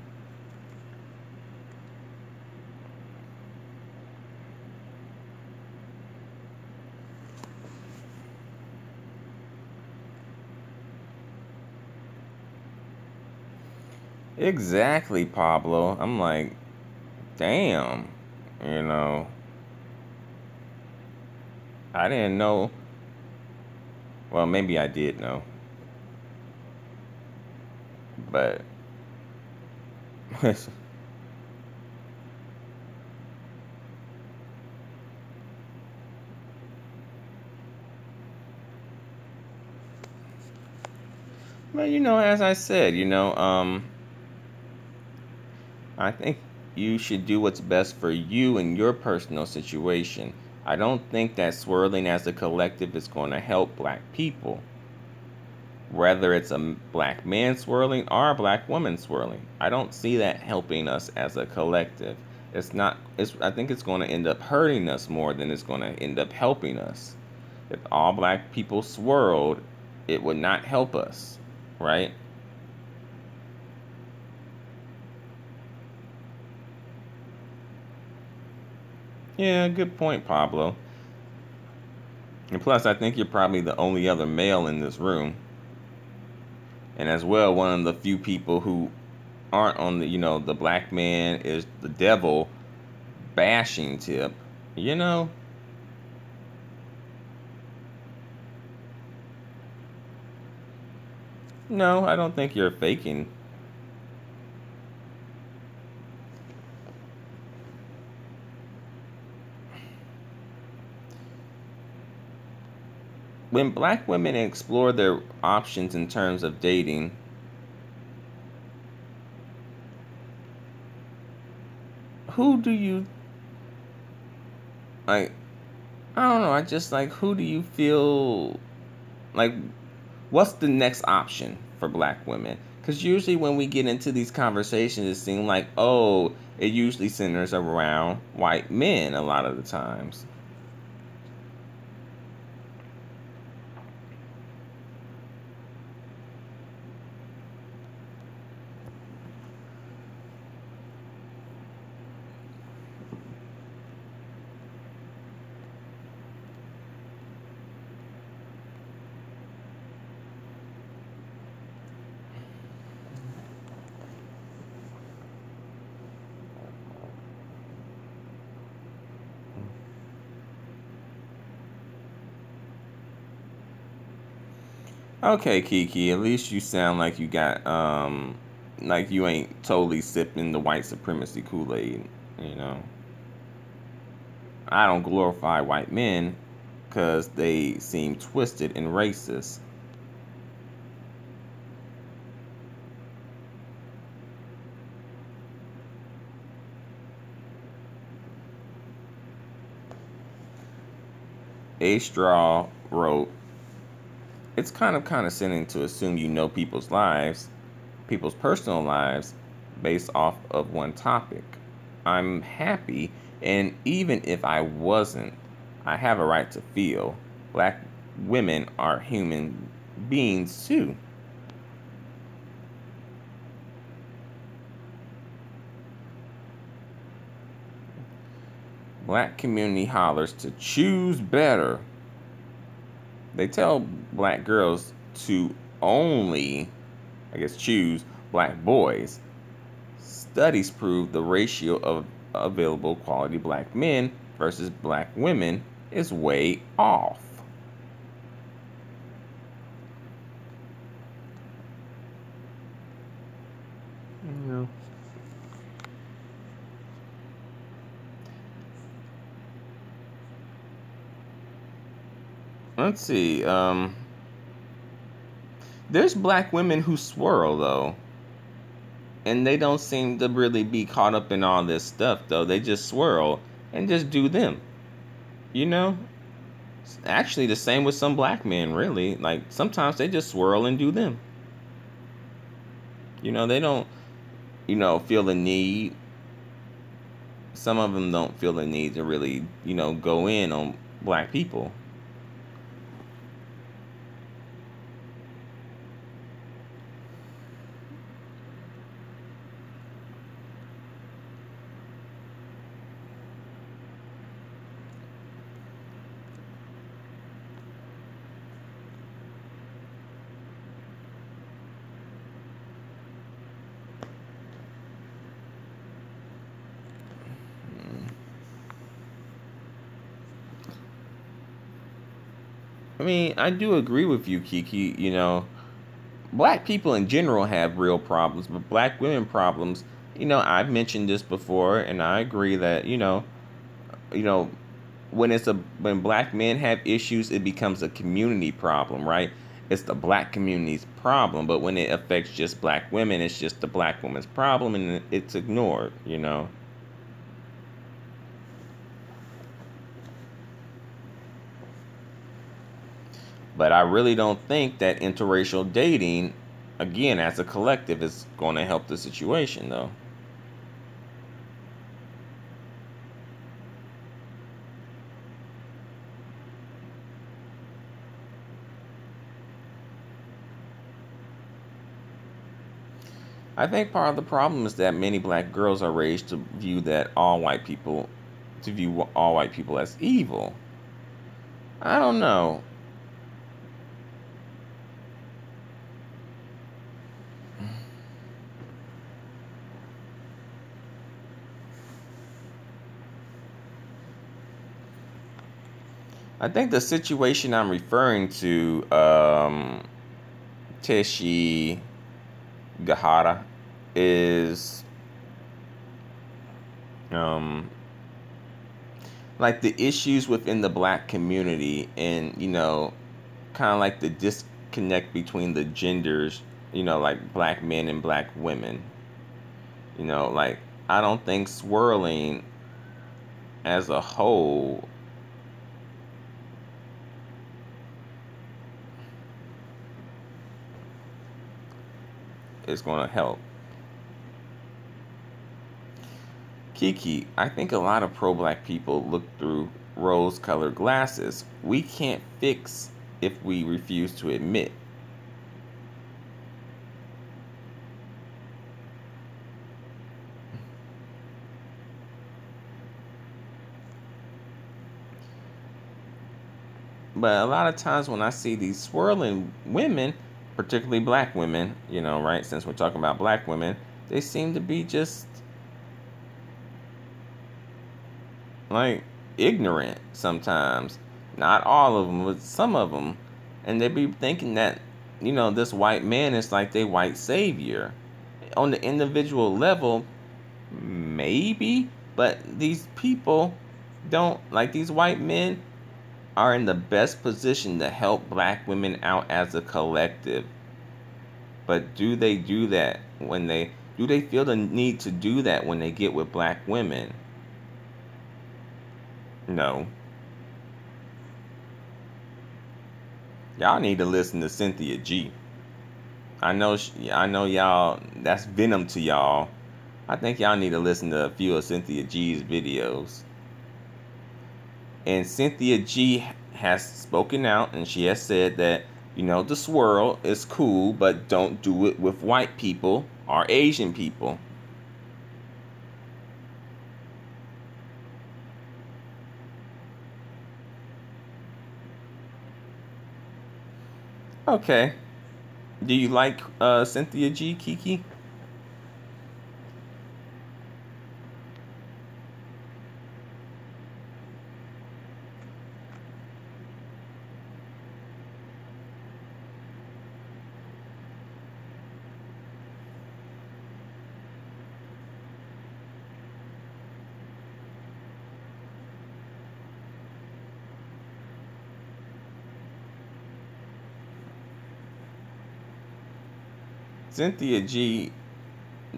Exactly, Pablo. I'm like, damn, you know, I didn't know. Well, maybe I did know, but but as I said, I think you should do what's best for you in your personal situation. I don't think that swirling as a collective is going to help black people, whether it's a black man swirling or a black woman swirling. I don't see that helping us as a collective. It's not, I think it's going to end up hurting us more than it's going to end up helping us. If all black people swirled, it would not help us, right? Yeah, good point, Pablo. And plus, I think you're probably the only other male in this room. And as well, one of the few people who aren't on the black man is the devil bashing tip. You know? No, I don't think you're faking. When black women explore their options in terms of dating, who do you like? I don't know. I just like, who do you feel like? What's the next option for black women? Because usually when we get into these conversations, it seems like, oh, it usually centers around white men a lot of the times. Okay, Kiki, at least you sound like you got, like you ain't totally sipping the white supremacy Kool-Aid, you know. I don't glorify white men because they seem twisted and racist. A Straw wrote, it's kind of condescending to assume you know people's lives, people's personal lives, based off of one topic. I'm happy, and even if I wasn't, I have a right to feel. Black women are human beings too. Black community hollers to choose better. They tell black girls to only, I guess, choose black boys. Studies prove the ratio of available quality black men versus black women is way off. Yeah. Let's see. There's black women who swirl though, and they don't seem to really be caught up in all this stuff though. They just swirl and just do them. You know? Actually, the same with some black men, really. Like, sometimes they just swirl and do them. You know, they don't, feel the need. Some of them don't feel the need to really, go in on black people. I mean, I do agree with you, Kiki. Black people in general have real problems, but black women problems, I've mentioned this before, and I agree that, you know, when black men have issues, it becomes a community problem, right? It's the black community's problem, but when it affects just black women, it's just the black woman's problem, and it's ignored. But I really don't think that interracial dating, again, as a collective, is going to help the situation, though. I think part of the problem is that many black girls are raised to view all white people as evil. I don't know. I think the situation I'm referring to, Teshi Gahara, is um, like the issues within the black community, and kind of like the disconnect between the genders, like black men and black women. Like, I don't think swirling as a whole is going to help. Kiki, I think a lot of pro-black people look through rose-colored glasses. We can't fix if we refuse to admit. But a lot of times when I see these swirling women, particularly black women, right? Since we're talking about black women, they seem to be just like ignorant sometimes. Not all of them, but some of them. And they be thinking that this white man is like their white savior. On the individual level, maybe, but these people don't, like, these white men are in the best position to help black women out as a collective. But do they do that do they feel the need to do that when they get with black women? No. Y'all need to listen to Cythnia G. I know y'all, that's venom to y'all. I think y'all need to listen to a few of Cythnia G's videos. And Cythnia G has spoken out, and she has said that, the swirl is cool, but don't do it with white people or Asian people. Okay. Do you like Cythnia G, Kiki? Cythnia G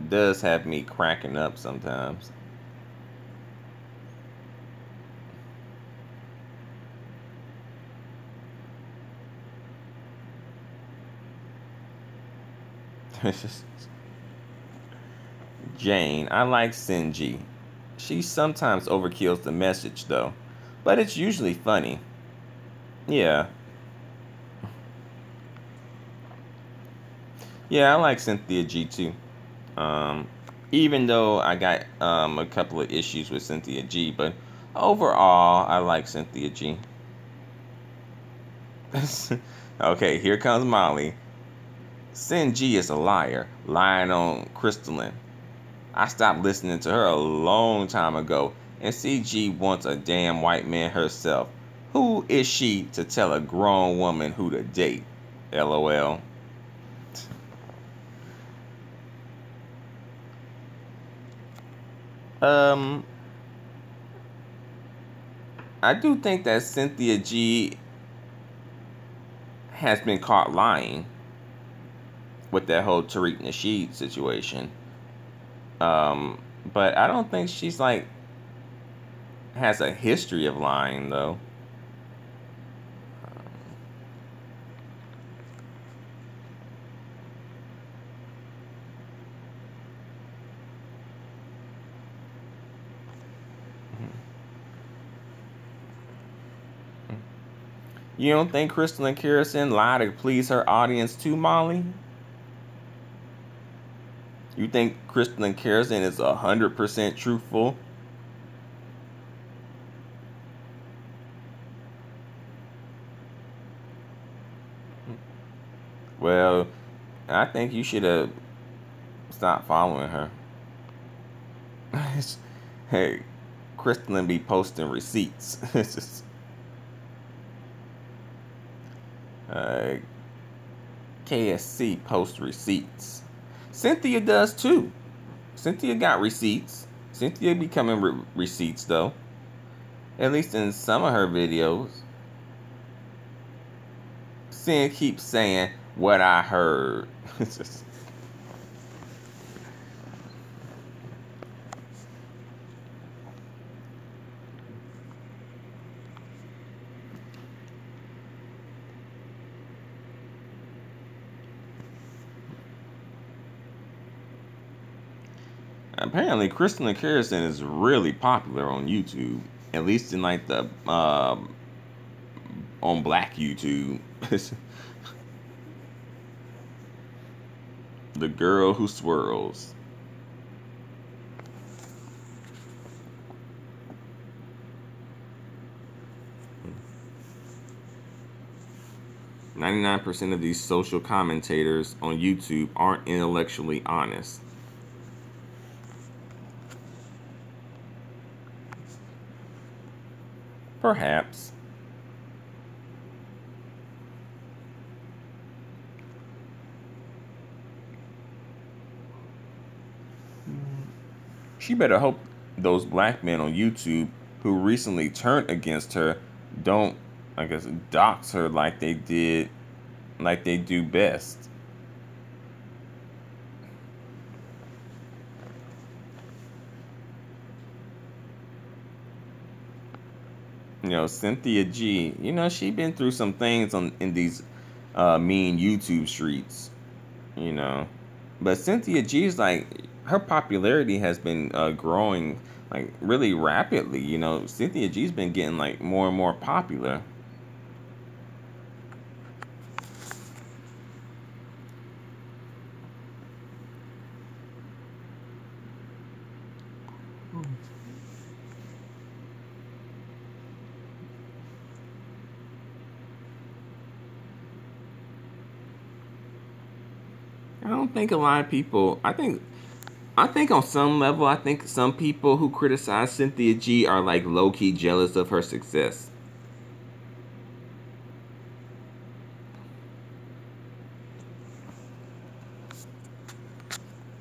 does have me cracking up sometimes. Jane, I like Sinji. She sometimes overkills the message though, but it's usually funny. Yeah. Yeah, I like Cythnia G too. Even though I got a couple of issues with Cythnia G, but overall I like Cythnia G. Okay, here comes Molly. Sin G is a liar, lying on Crystalline. I stopped listening to her a long time ago, and CG wants a damn white man herself. Who is she to tell a grown woman who to date? LOL. I do think that Cythnia G has been caught lying with that whole Tariq Nasheed situation. But I don't think she's like has a history of lying though. You don't think Crystal and Kirsten lie to please her audience too, Molly? You think Crystal and Kirsten is 100% truthful? Well, I think you should have stopped following her. Hey, Crystal be posting receipts. It's just, KSC posts receipts. Cythnia does too. Cythnia got receipts. Cythnia be coming receipts though. At least in some of her videos. Sin keeps saying what I heard. Apparently, Crystal and Kirsten is really popular on YouTube. At least in like the on Black YouTube. The girl who swirls. "99% of these social commentators on YouTube aren't intellectually honest." Perhaps. She better hope those black men on YouTube who recently turned against her don't, I guess, dox her like they did, like they do best. You know, Cythnia G, you know, she been through some things in these mean YouTube streets, you know. But Cythnia G's like, her popularity has been growing like really rapidly, you know. Cythnia G's been getting like more and more popular. I don't think a lot of people, I think on some level, I think some people who criticize Cythnia G are like low-key jealous of her success.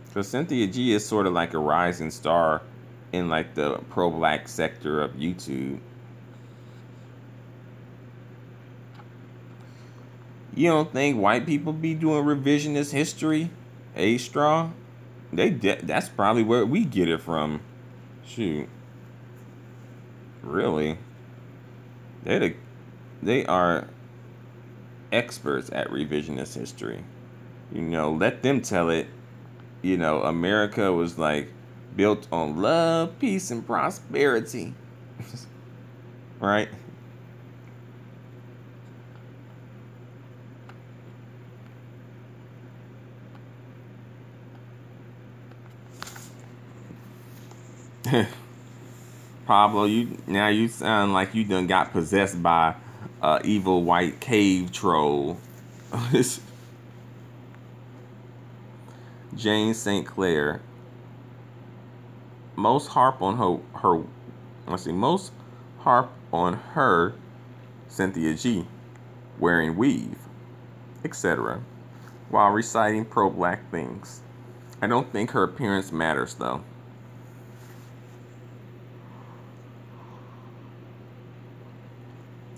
Because Cythnia G is sort of like a rising star in like the pro-black sector of YouTube. You don't think white people be doing revisionist history? A-Straw? That's probably where we get it from. Shoot. Really? They are experts at revisionist history. You know, let them tell it. You know, America was like built on love, peace, and prosperity. Right? Pablo, you sound like you done got possessed by evil white cave troll. Jane St. Clair. Most harp on her most harp on her, Cythnia G, wearing weave, etc., while reciting pro-black things. I don't think her appearance matters though.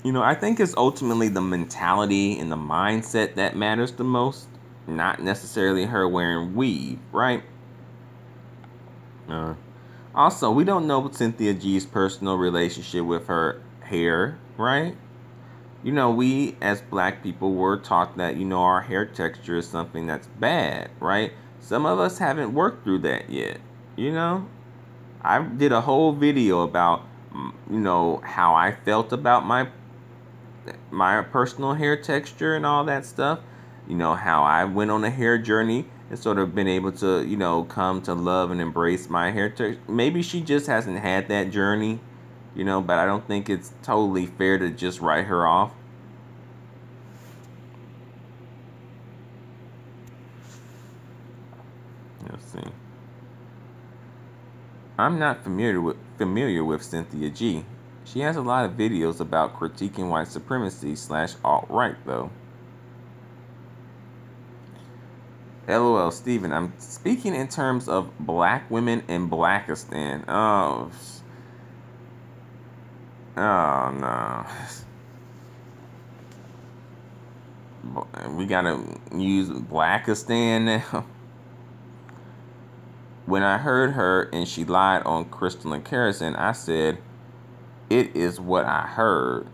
You know, I think it's ultimately the mentality and the mindset that matters the most, not necessarily her wearing weave, right? Also, we don't know Cythnia G's personal relationship with her hair, right? You know, we as black people were taught that, you know, our hair texture is something that's bad, right? Some of us haven't worked through that yet, you know? I did a whole video about, you know, how I felt about my personal hair texture and all that stuff. You know, how I went on a hair journey and sort of been able to, you know, come to love and embrace my hair texture. Maybe she just hasn't had that journey, you know, but I don't think it's totally fair to just write her off. Let's see. I'm not familiar with Cythnia G. She has a lot of videos about critiquing white supremacy / alt-right, though. LOL, Steven, I'm speaking in terms of black women in Blackistan. Oh no. We gotta use Blackistan now. When I heard her and she lied on Crystal and Kerrison, I said, it is what I heard.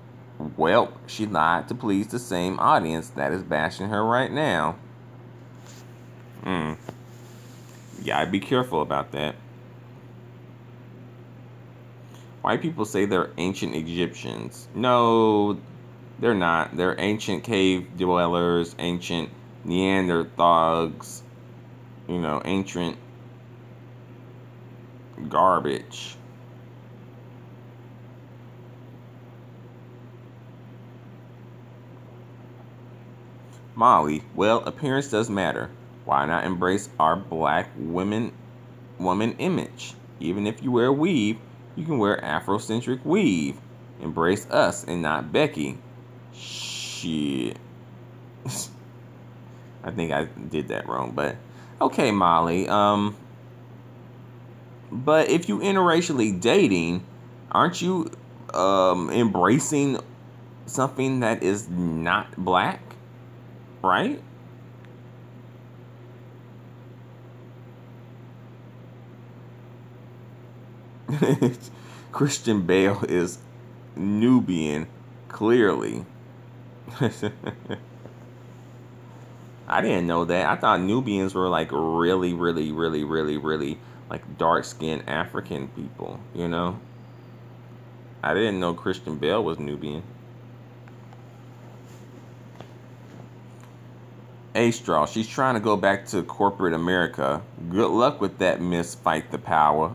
Well, she lied to please the same audience that is bashing her right now. Yeah, I'd be careful about that. White people say they're ancient Egyptians. No, they're not. They're ancient cave dwellers, ancient Neanderthals, you know, ancient garbage. Molly, well, appearance does matter. Why not embrace our black woman image? Even if you wear weave, you can wear Afrocentric weave. Embrace us and not Becky. Shit. I think I did that wrong, but okay, Molly. But if you interracially dating, aren't you embracing something that is not black, right? Christian Bale is Nubian, clearly. I didn't know that. I thought Nubians were like really, really, really, really, really like dark skinned African people, you know? I didn't know Christian Bale was Nubian. A Straw, she's trying to go back to corporate America. Good luck with that, Miss Fight the Power.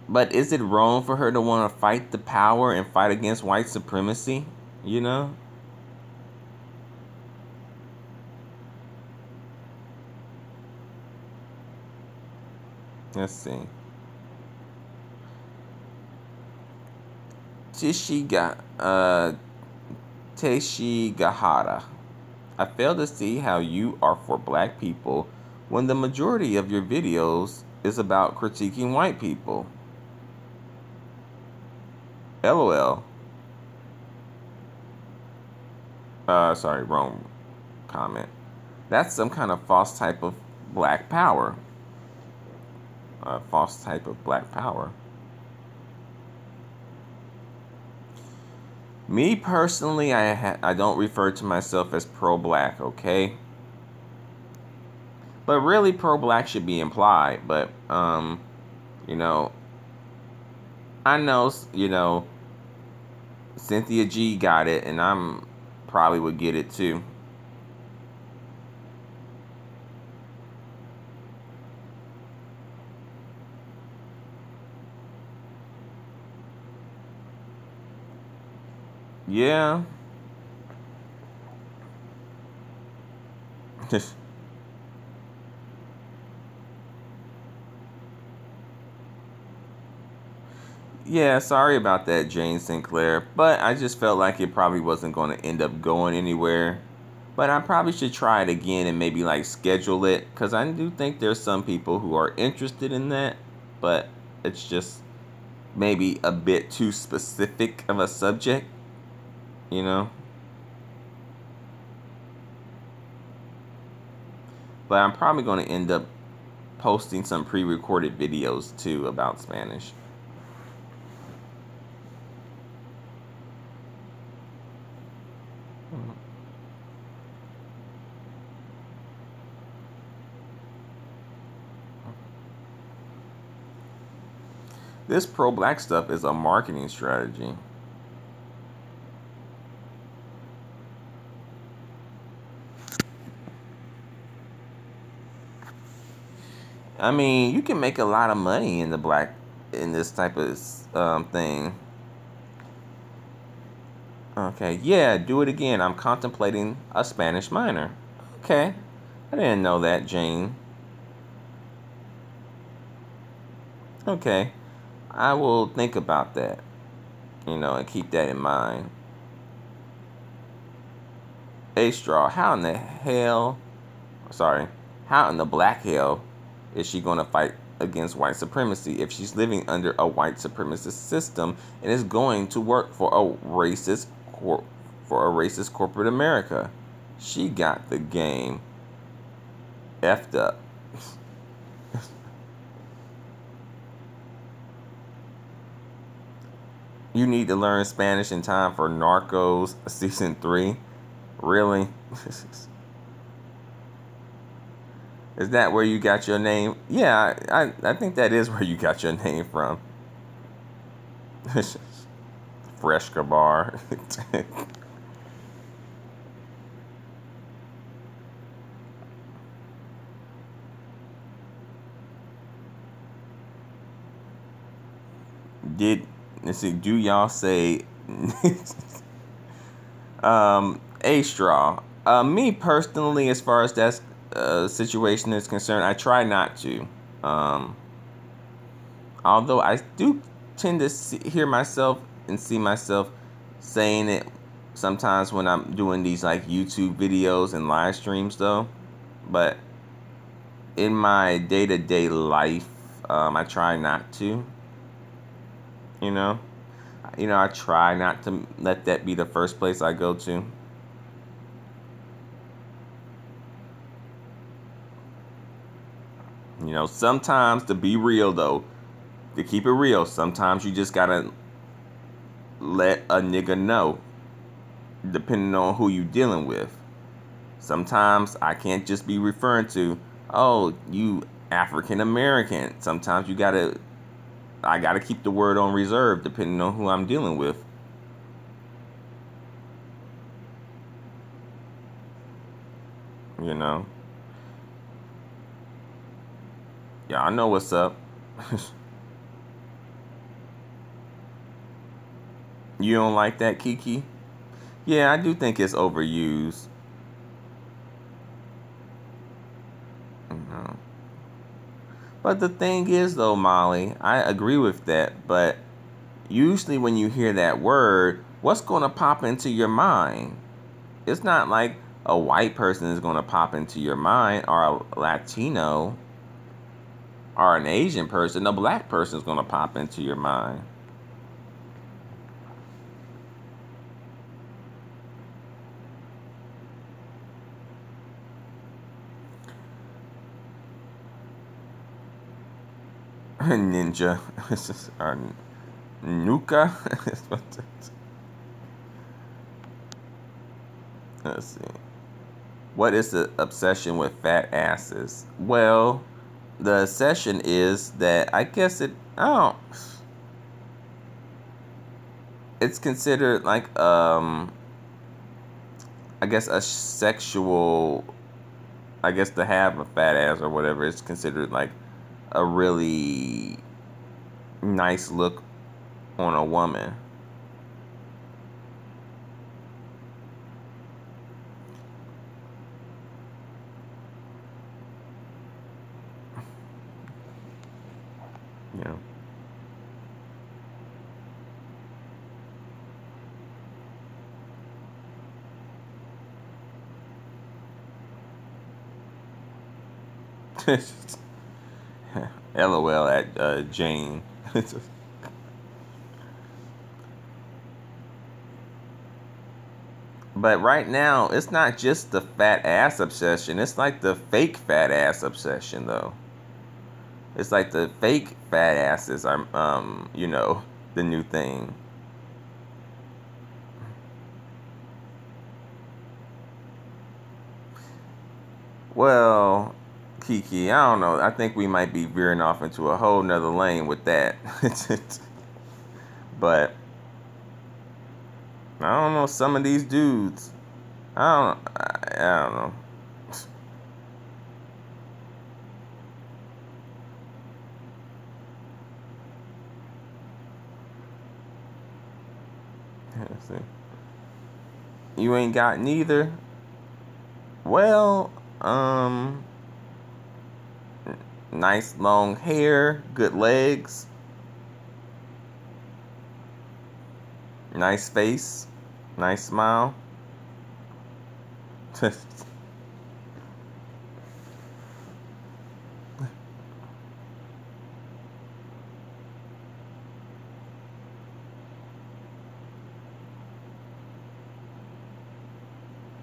But is it wrong for her to want to fight the power and fight against white supremacy? You know? Let's see. Teshigahara. I fail to see how you are for black people when the majority of your videos is about critiquing white people. LOL. Sorry, wrong comment. That's some kind of false type of black power. False type of black power. Me personally, I don't refer to myself as pro-black, okay? But really, pro-black should be implied. But you know, I know, you know, Cythnia G got it, and I'm probably would get it too. Yeah. Yeah, sorry about that, Jane Sinclair. But I just felt like it probably wasn't going to end up going anywhere. But I probably should try it again and maybe like schedule it. Because I do think there's some people who are interested in that. But it's just maybe a bit too specific of a subject. You know? But I'm probably going to end up posting some pre-recorded videos too about Spanish. This pro-black stuff is a marketing strategy. I mean, you can make a lot of money in this type of thing. Okay, yeah, do it again. I'm contemplating a Spanish minor. Okay, I didn't know that, Jane. Okay, I will think about that, you know, and keep that in mind. A Straw, how in the hell, sorry, how in the black hell is she going to fight against white supremacy if she's living under a white supremacist system and is going to work for a racist corporate America? She got the game effed up. You need to learn Spanish in time for Narcos season 3. Really? Is that where you got your name? Yeah, I think that is where you got your name from. Fresh Kabar. Let's see, do y'all say A Straw? Me personally, as far as that situation is concerned, I try not to. Although I do tend to hear myself and see myself saying it sometimes when I'm doing these like YouTube videos and live streams, though. But in my day-to-day life, I try not to, you know. I try not to let that be the first place I go to. Sometimes, to be real though, to keep it real, sometimes you just gotta let a nigga know, depending on who you dealing with. Sometimes I can't just be referring to, oh, you African American. Sometimes I gotta keep the word on reserve, depending on who I'm dealing with. You know, yeah, I know what's up. You don't like that, Kiki? Yeah, I do think it's overused. Mhm. But the thing is, though, Molly, I agree with that. But usually, when you hear that word, what's going to pop into your mind? It's not like a white person is going to pop into your mind, or a Latino, or an Asian person. A black person is going to pop into your mind. Ninja. Or Nuka. Let's see. What is the obsession with fat asses? Well, the obsession is that I guess I don't. It's considered like I guess a sexual. I guess to have a fat ass or whatever, it's considered like a really nice look on a woman. You know. LOL at Jane. But right now, it's not just the fat ass obsession. It's like the fake fat ass obsession, though. It's like the fake fat asses are, the new thing. Well, Kiki, I don't know. I think we might be veering off into a whole nother lane with that. But I don't know. Some of these dudes, I don't know. Let's see. You ain't got neither. Well, nice long hair, good legs, nice face, nice smile.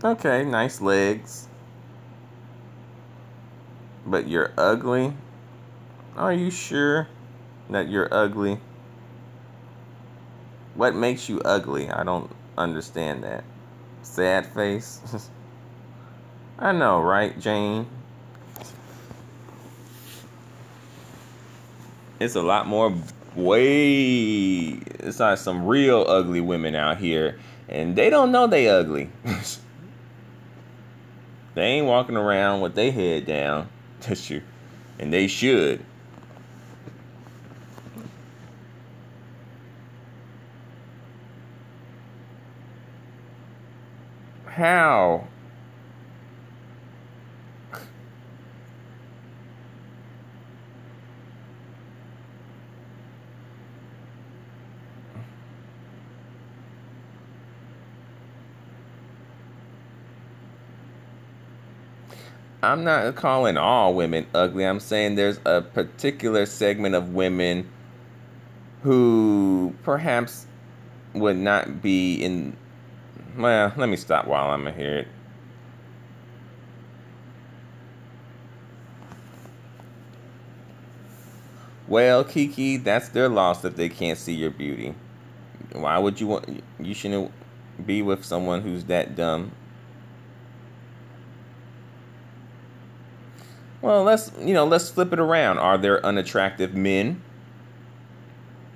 Okay, nice legs. But you're ugly? Are you sure that you're ugly? What makes you ugly? I don't understand that. Sad face? I know, right, Jane? It's a lot more it's like some real ugly women out here, and they don't know they ugly. They ain't walking around with their head down. That's true. And they should. How? I'm not calling all women ugly. I'm saying there's a particular segment of women who perhaps would not be in. Well, let me stop while I'm here. Well, Kiki, that's their loss if they can't see your beauty. Why would you want? You shouldn't be with someone who's that dumb. Well, let's flip it around. Are there unattractive men?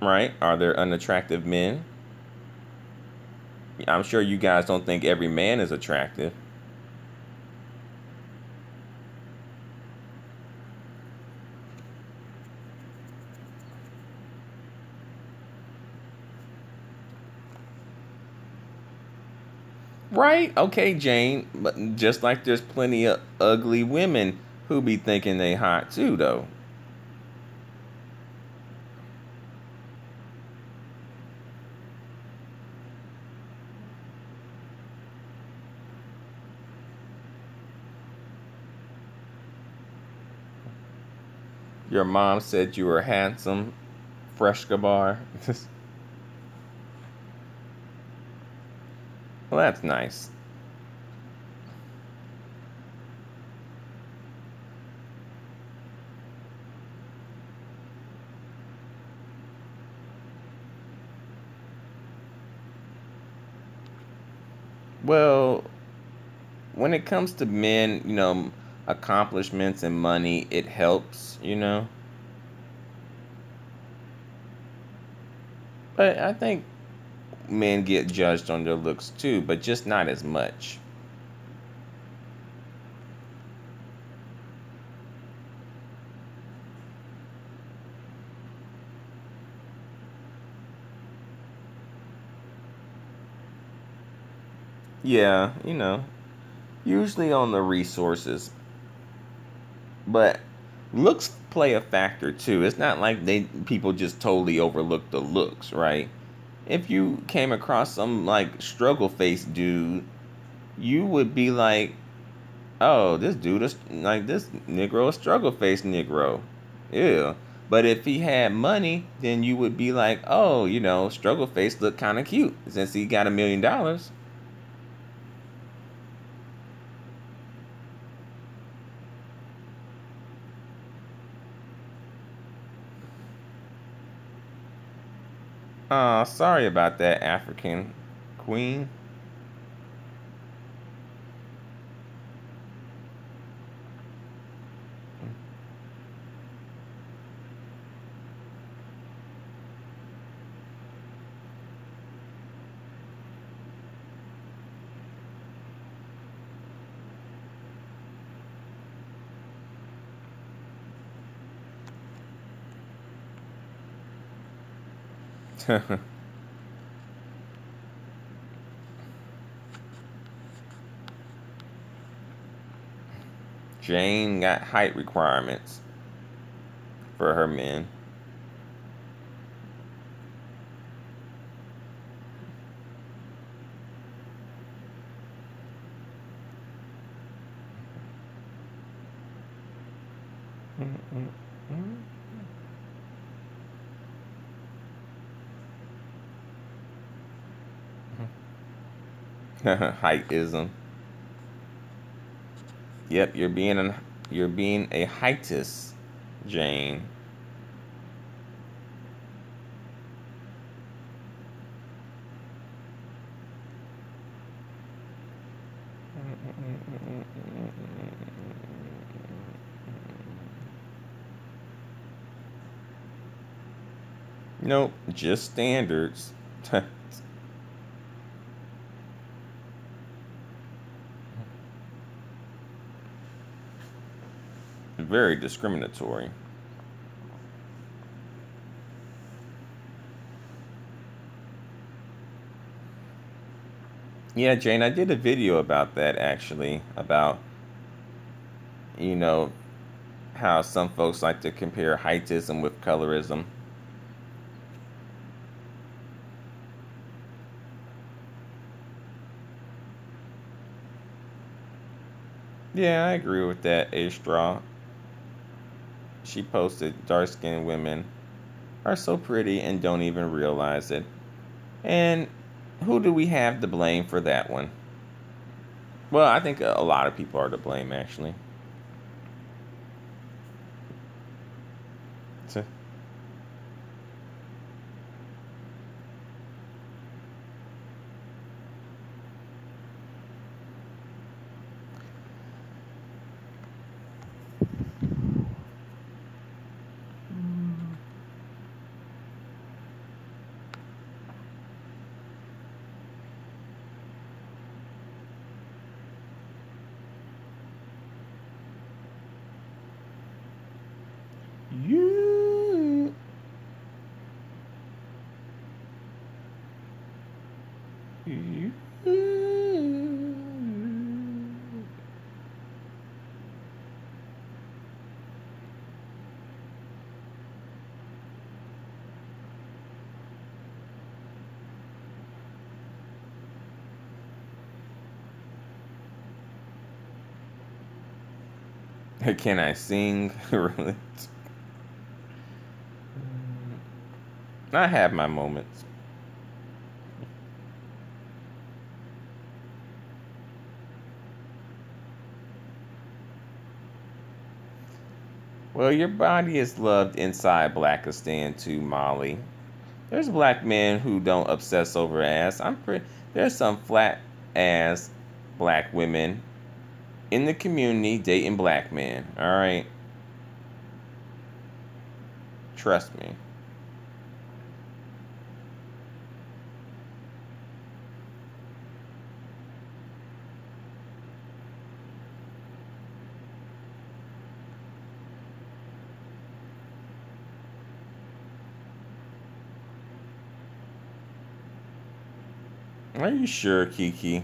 Right? Are there unattractive men? I'm sure you guys don't think every man is attractive. Right? Okay, Jane. But just like there's plenty of ugly women who be thinking they hot too, though. Your mom said you were handsome, fresh gabar. Well, that's nice. Well, when it comes to men, accomplishments and money, it helps. But I think men get judged on their looks too, but just not as much. Yeah, usually on the resources, but looks play a factor too. It's not like they people just totally overlook the looks, right? If you came across some like struggle face dude, you would be like, "Oh, this dude is like this Negro, a struggle face Negro." Yeah. But if he had money, then you would be like, "Oh, struggle face look kind of cute since he got $1 million." Sorry about that, African queen. Jane got height requirements for her men. Heightism. Yep, you're being a heightist, Jane. Nope, just standards. Very discriminatory. Yeah, Jane, I did a video about that actually, about, you know, how some folks like to compare heightism with colorism. Yeah, I agree with that, A Straw. She posted dark skinned women are so pretty and don't even realize it. And who do we have to blame for that one? Well, I think a lot of people are to blame, actually. So, you. You. Can I sing? Really? I have my moments. Well, your body is loved inside Blackistan too, Molly. There's black men who don't obsess over ass. There's some flat ass black women in the community dating black men. All right, trust me. Are you sure, Kiki?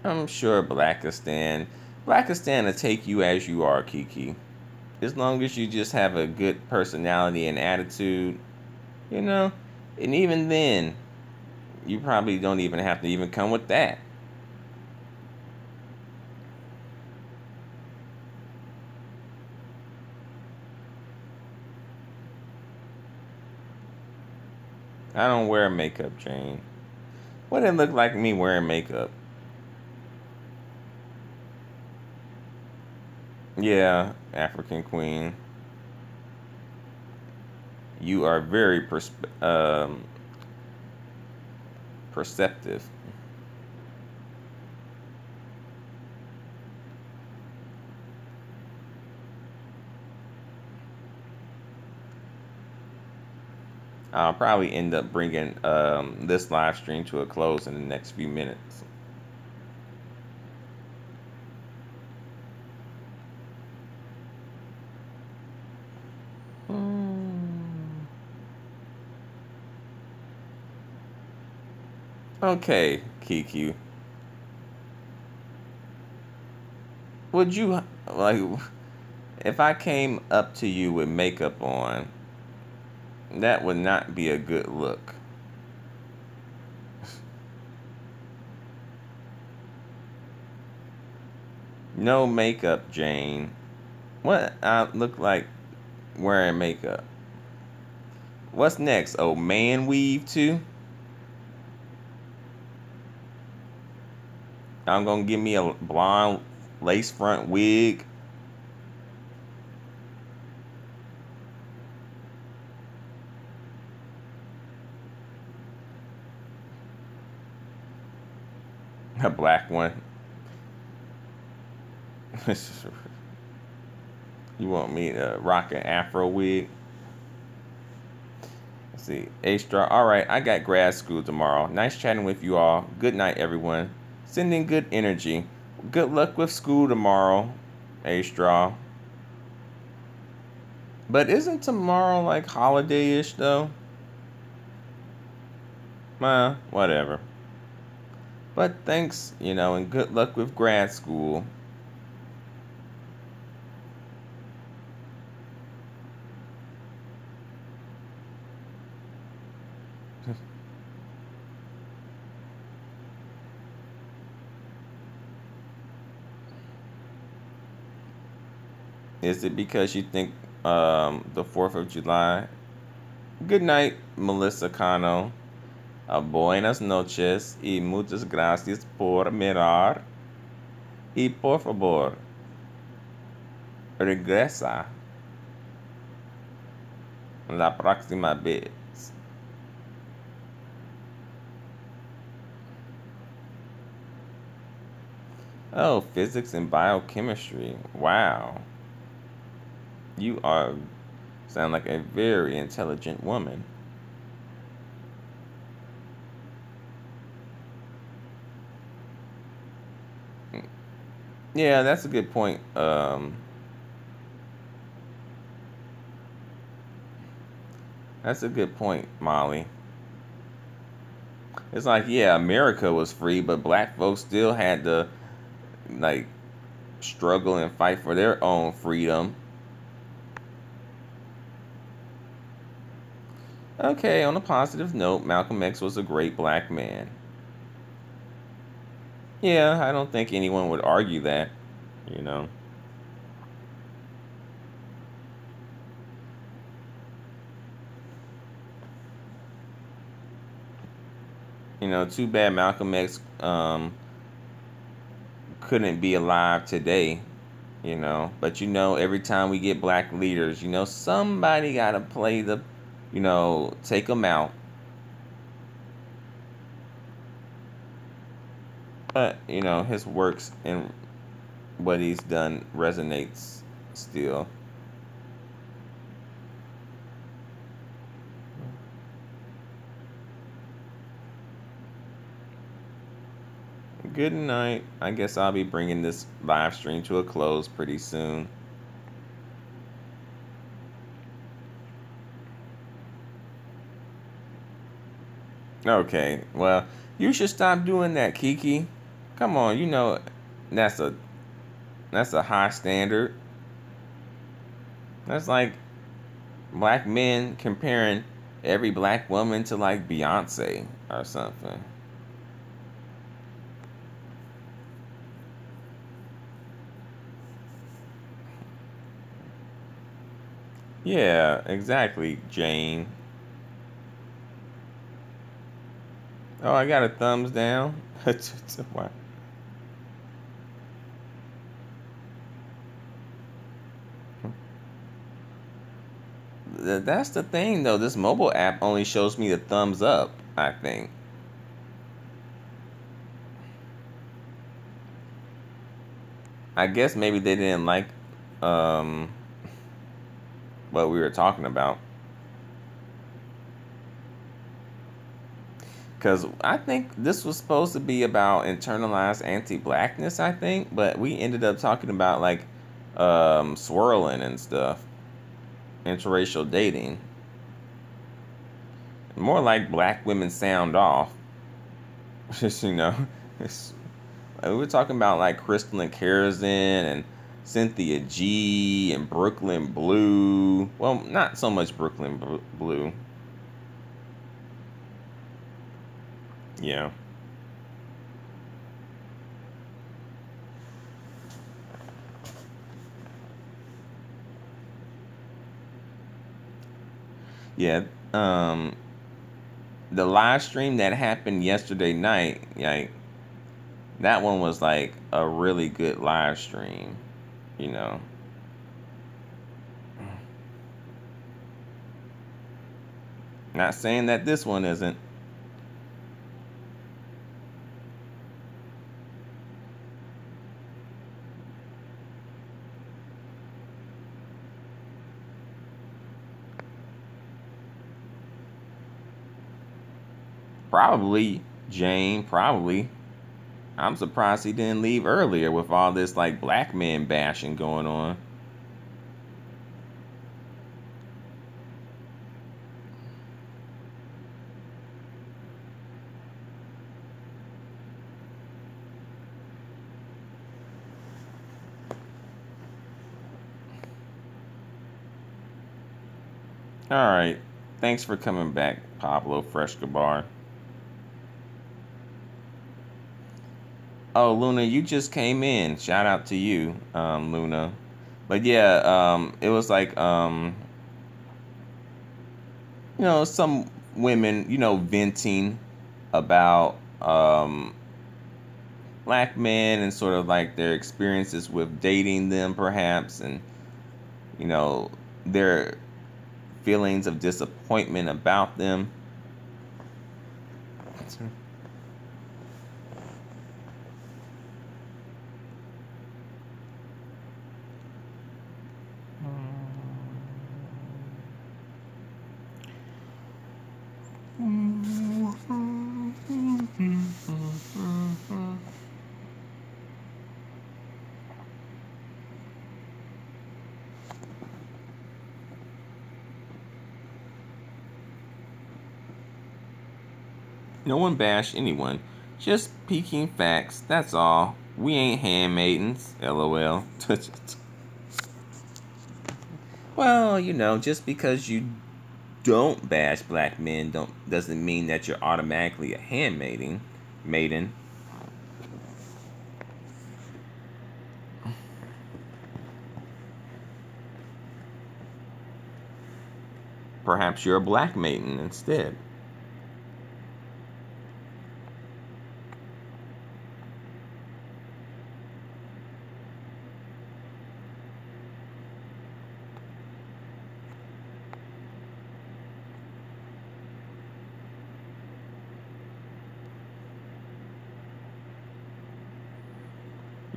I'm sure Blackistan will take you as you are, Kiki. As long as you just have a good personality and attitude, you know. And even then, you probably don't even have to even come with that. I don't wear makeup, Jane. What did it look like me wearing makeup? Yeah, African Queen. You are very perceptive. I'll probably end up bringing this live stream to a close in the next few minutes. Hmm. Okay, Kiki. Would you like if I came up to you with makeup on? That would not be a good look. No makeup, Jane. What I look like wearing makeup? What's next? Oh, man weave too? I'm gonna give me a blonde lace front wig. A black one. You want me to rock an afro wig? Let's see. A-Star. All right, I got grad school tomorrow. Nice chatting with you all. Good night, everyone. Sending good energy. Good luck with school tomorrow, A-Straw. But isn't tomorrow like holiday-ish though? Whatever. But thanks, and good luck with grad school. Is it because you think the 4th of July? Good night, Melissa Cano. Buenas noches y muchas gracias por mirar. Y por favor, regresa la próxima vez. Oh, physics and biochemistry. Wow. You sound like a very intelligent woman. Yeah, that's a good point. That's a good point, Molly. It's like, yeah, America was free, but black folks still had to like struggle and fight for their own freedom. Okay, on a positive note, Malcolm X was a great black man. Yeah, I don't think anyone would argue that, you know. Too bad Malcolm X couldn't be alive today, But every time we get black leaders, somebody got to play take them out. But, his works and what he's done resonates still. Good night. I guess I'll be bringing this live stream to a close pretty soon. Okay, well, you should stop doing that, Kiki. Come on, that's a high standard. That's like black men comparing every black woman to like Beyonce or something. Yeah, exactly, Jane. Oh, I got a thumbs down. Why? That's the thing, though. This mobile app only shows me the thumbs up, I think. I guess maybe they didn't like um, what we were talking about. Because I think this was supposed to be about internalized anti-blackness, I think. But we ended up talking about, like, swirling and stuff. Interracial dating. More like black women sound off. Just, we were talking about like Crystal and Karazin and Cythnia G and Brooklyn Blue. Well, not so much Brooklyn Blue. Yeah. Yeah. The live stream that happened yesterday night, like that one was like a really good live stream, you know. Not saying that this one isn't. Probably, Jane, probably. I'm surprised he didn't leave earlier with all this, like, black man bashing going on. Alright. Thanks for coming back, Pablo Frescobar. Oh, Luna, you just came in. Shout out to you, Luna. But yeah, it was like, some women, venting about black men and sort of like their experiences with dating them, perhaps, and, their feelings of disappointment about them. No one bashed anyone. Just peeking facts, that's all. We ain't handmaidens, lol. Well, just because you don't bash black men doesn't mean that you're automatically a maiden. Perhaps you're a black maiden instead.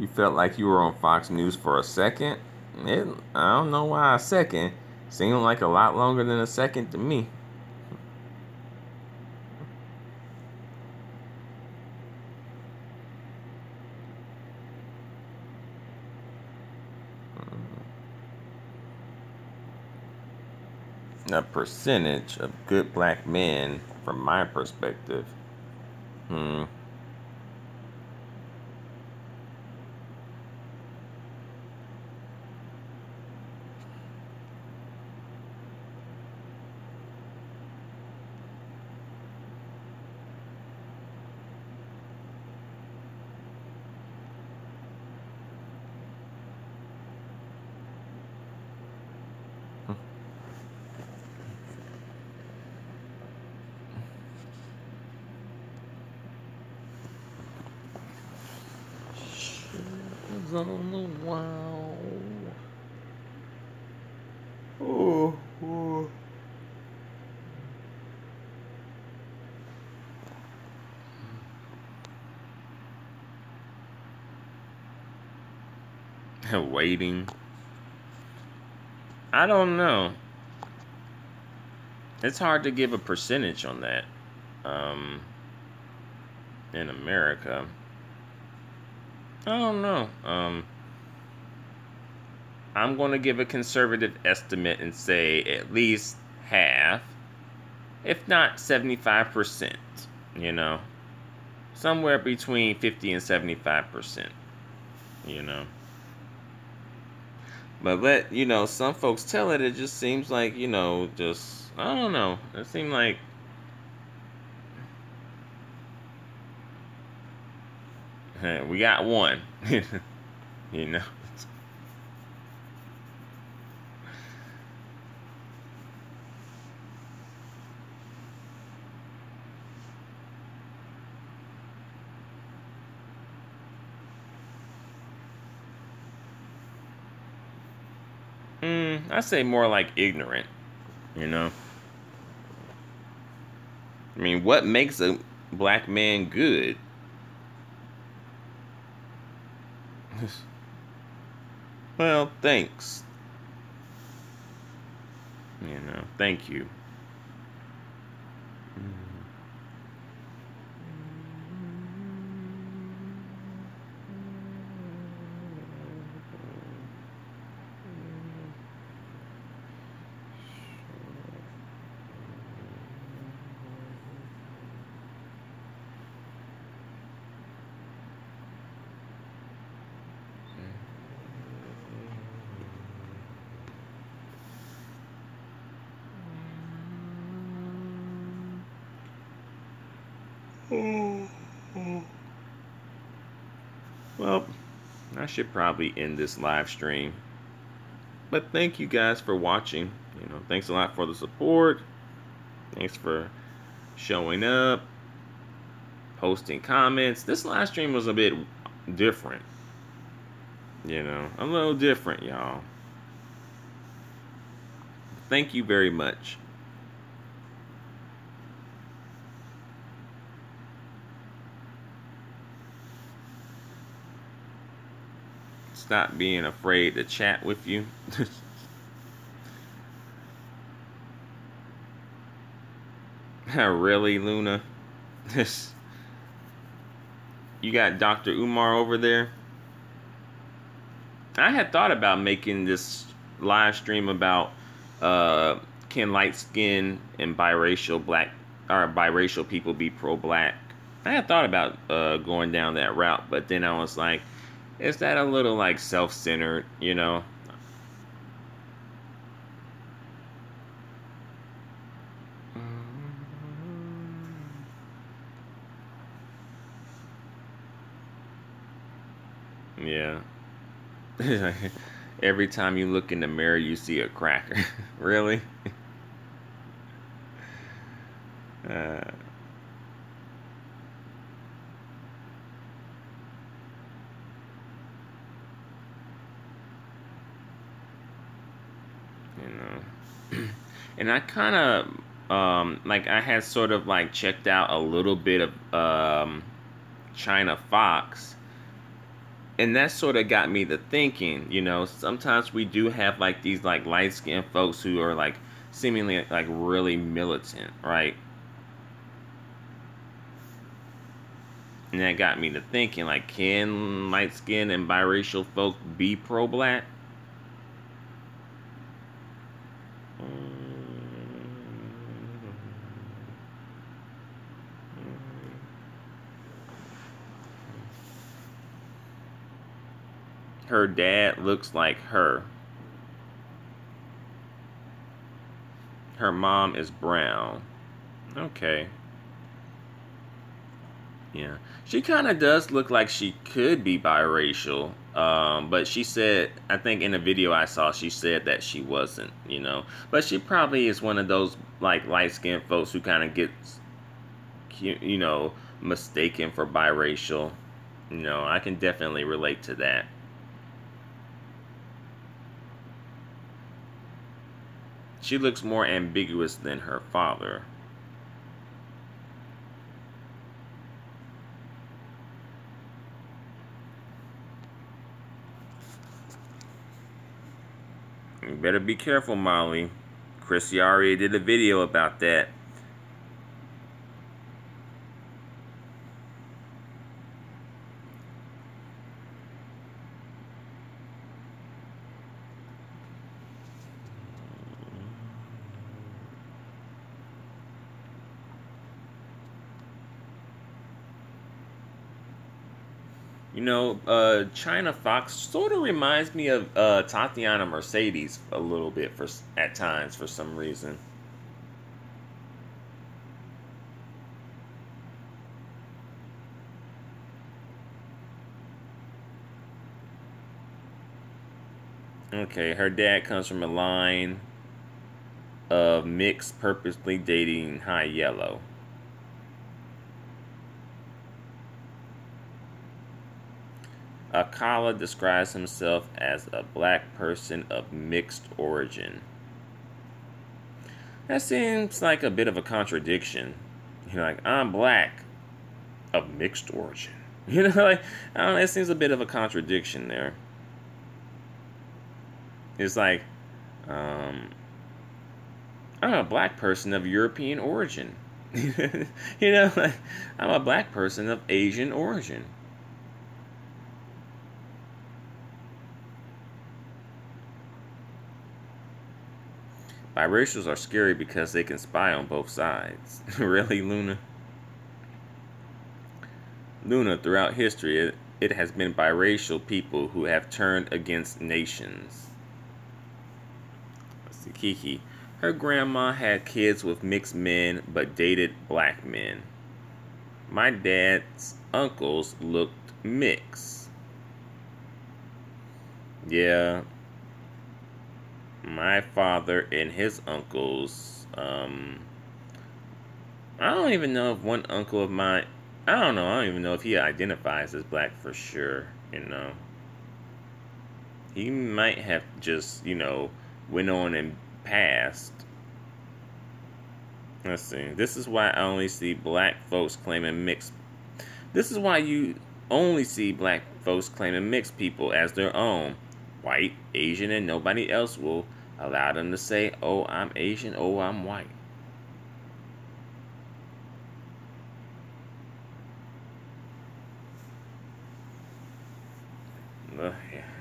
You felt like you were on Fox News for a second? I don't know why a second. Seemed like a lot longer than a second to me. A percentage of good black men, from my perspective. On the wow. Oh. Waiting. I don't know. It's hard to give a percentage on that. In America. I don't know. I'm going to give a conservative estimate and say at least half, if not 75%, somewhere between 50 and 75%, But some folks tell it just seems like, just, I don't know. It seemed like, we got one, I say more like ignorant, I mean, what makes a black man good? Well, thanks. Thank you. Well, I should probably end this live stream. But thank you guys for watching. Thanks a lot for the support. Thanks for showing up, posting comments. This live stream was a bit different. A little different, y'all. Thank you very much. Stop being afraid to chat with you. Really, Luna? You got Dr. Umar over there? I had thought about making this live stream about can light skin and biracial people be pro-black? I had thought about going down that route, but then I was like, is that a little like self-centered, Yeah. Every time you look in the mirror, you see a cracker. Really? Uh, and I kind of, like, I had sort of, like, checked out a little bit of China Fox. And that sort of got me to thinking, sometimes we do have, like, these, like, light-skinned folks who are, like, seemingly, like, really militant, right? And that got me to thinking, like, can light-skinned and biracial folk be pro-black? Her dad looks like her. Her mom is brown. Okay. Yeah. She kind of does look like she could be biracial. But she said, I think in a video I saw, she said that she wasn't, But she probably is one of those, like, light-skinned folks who kind of gets, mistaken for biracial. I can definitely relate to that. She looks more ambiguous than her father. You better be careful, Molly. Chris already did a video about that. China Fox sort of reminds me of Tatiana Mercedes a little bit at times for some reason. Okay, her dad comes from a line of mixed purposely dating High Yellow. Akala describes himself as a black person of mixed origin. That seems like a bit of a contradiction. Like, I'm black of mixed origin. Like, I don't know, it seems a bit of a contradiction there. It's like, I'm a black person of European origin. Like, I'm a black person of Asian origin. Biracials are scary because they can spy on both sides. Really, Luna? Luna, throughout history, it has been biracial people who have turned against nations. Let's see, Kiki. Her grandma had kids with mixed men, but dated black men. My dad's uncles looked mixed. Yeah, my father and his uncles, I don't even know if one uncle of mine, I don't know, I don't even know if he identifies as black for sure, you know. He might have just, went on and passed. Let's see. This is why I only see black folks claiming mixed. This is why you only see black folks claiming mixed people as their own. White, Asian, and nobody else will allow them to say, oh, I'm Asian, oh, I'm white.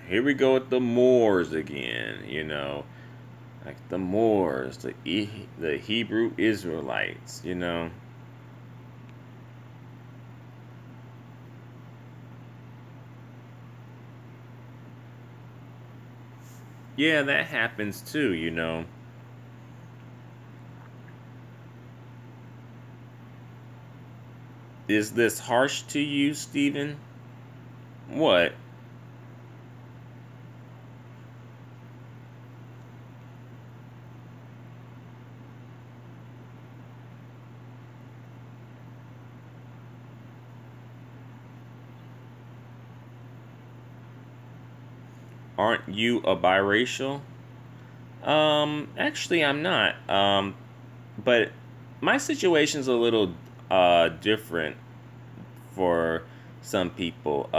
Here we go with the Moors again, like the Moors, the Hebrew Israelites, Yeah, that happens too. Is this harsh to you, Stephen? What? Aren't you a biracial? Actually, I'm not. But my situation's a little different for some people.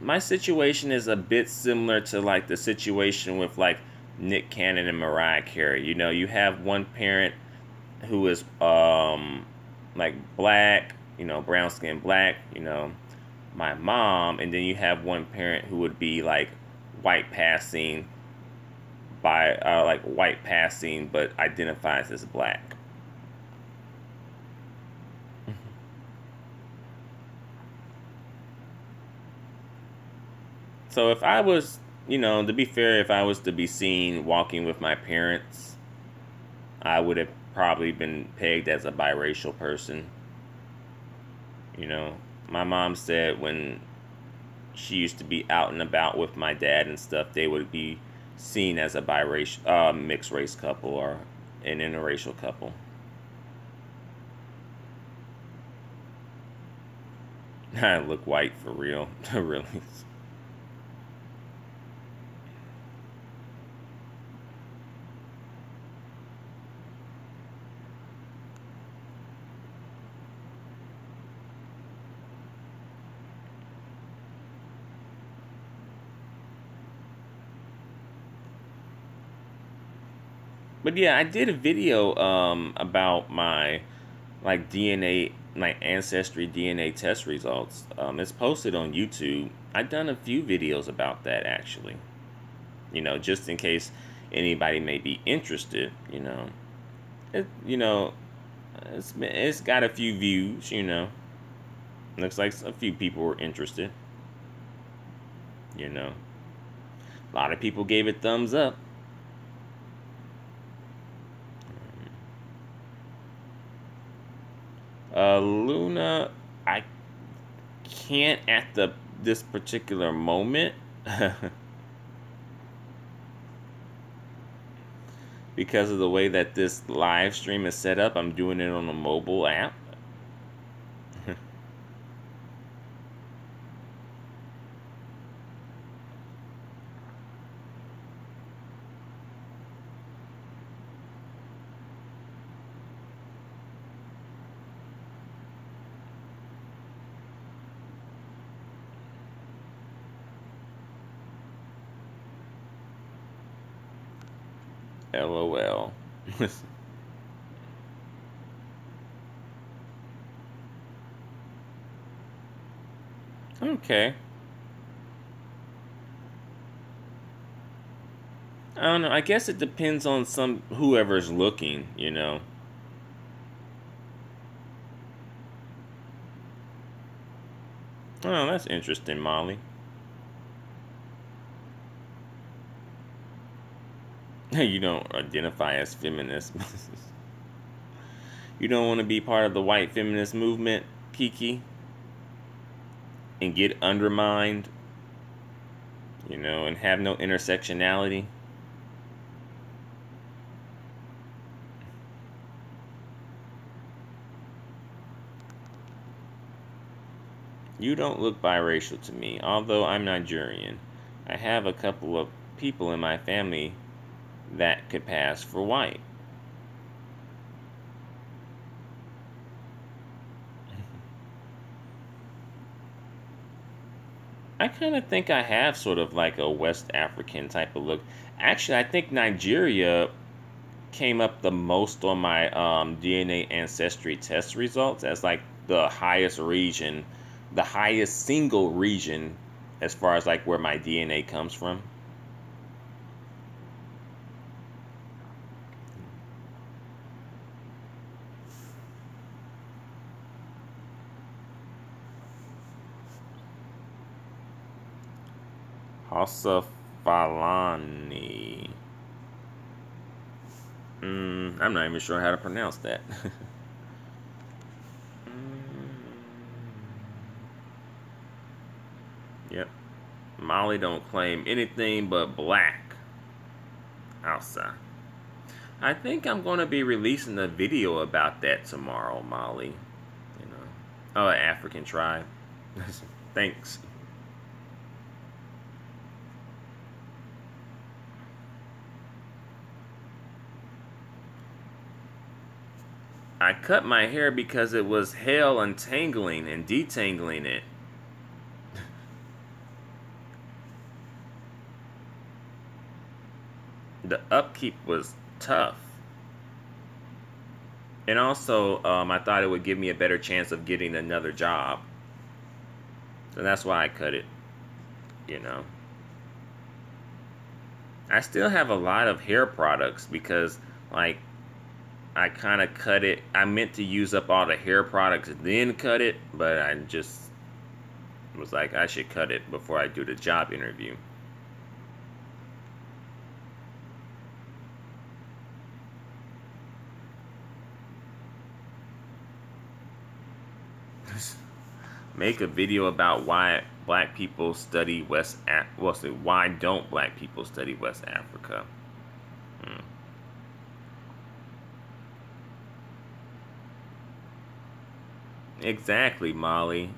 My situation is a bit similar to like the situation with like Nick Cannon and Mariah Carey. You have one parent who is like black, brown skin black, my mom, and then you have one parent who would be like white passing by like white passing but identifies as black. So if I was, to be fair, if I was to be seen walking with my parents, I would have probably been pegged as a biracial person. My mom said when she used to be out and about with my dad and stuff, they would be seen as a biracial, mixed race couple or an interracial couple. I look white for real, really. But yeah, I did a video about my like DNA, my ancestry DNA test results. It's posted on YouTube. I've done a few videos about that actually. Just in case anybody may be interested. It, it's got a few views. Looks like a few people were interested. A lot of people gave it thumbs up. Luna, I can't at this particular moment because of the way that this live stream is set up. I'm doing it on a mobile app. LOL. Okay. I don't know. I guess it depends on whoever's looking. Oh, that's interesting, Molly. You don't identify as feminist. You don't want to be part of the white feminist movement, Kiki? and get undermined, you know, and have no intersectionality. You don't look biracial to me, although I'm Nigerian. I have a couple of people in my family that could pass for white. I kind of think I have sort of like a West African type of look. Actually, I think Nigeria came up the most on my DNA ancestry test results as like the highest region, the highest single region as far as like where my DNA comes from. Hausa Falani. I'm not even sure how to pronounce that. Yep. Molly don't claim anything but black outside. I think I'm going to be releasing a video about that tomorrow, Molly. You know. Oh, African tribe. Thanks. I cut my hair because it was hell untangling and detangling it. The upkeep was tough. And also, I thought it would give me a better chance of getting another job. So that's why I cut it, you know. I still have a lot of hair products because, like, I kind of cut it. I meant to use up all the hair products and then cut it, but I just was like, I should cut it before I do the job interview. Make a video about why black people study why don't black people study West Africa? Exactly, Molly.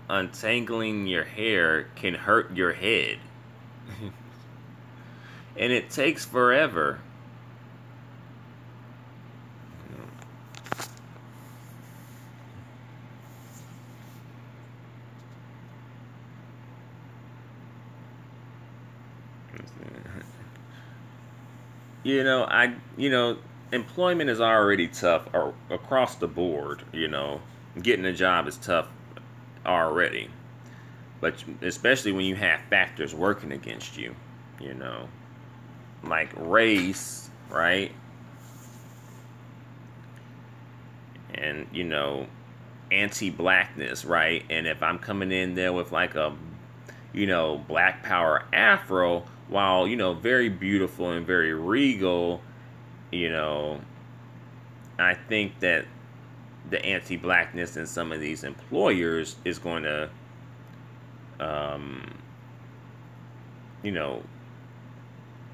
Untangling your hair can hurt your head. And it takes forever. Employment is already tough across the board, Getting a job is tough already. But especially when you have factors working against you, like race, right? And, anti-blackness, right? And if I'm coming in there with like a, black power afro, while, very beautiful and very regal, I think that the anti-blackness in some of these employers is going to,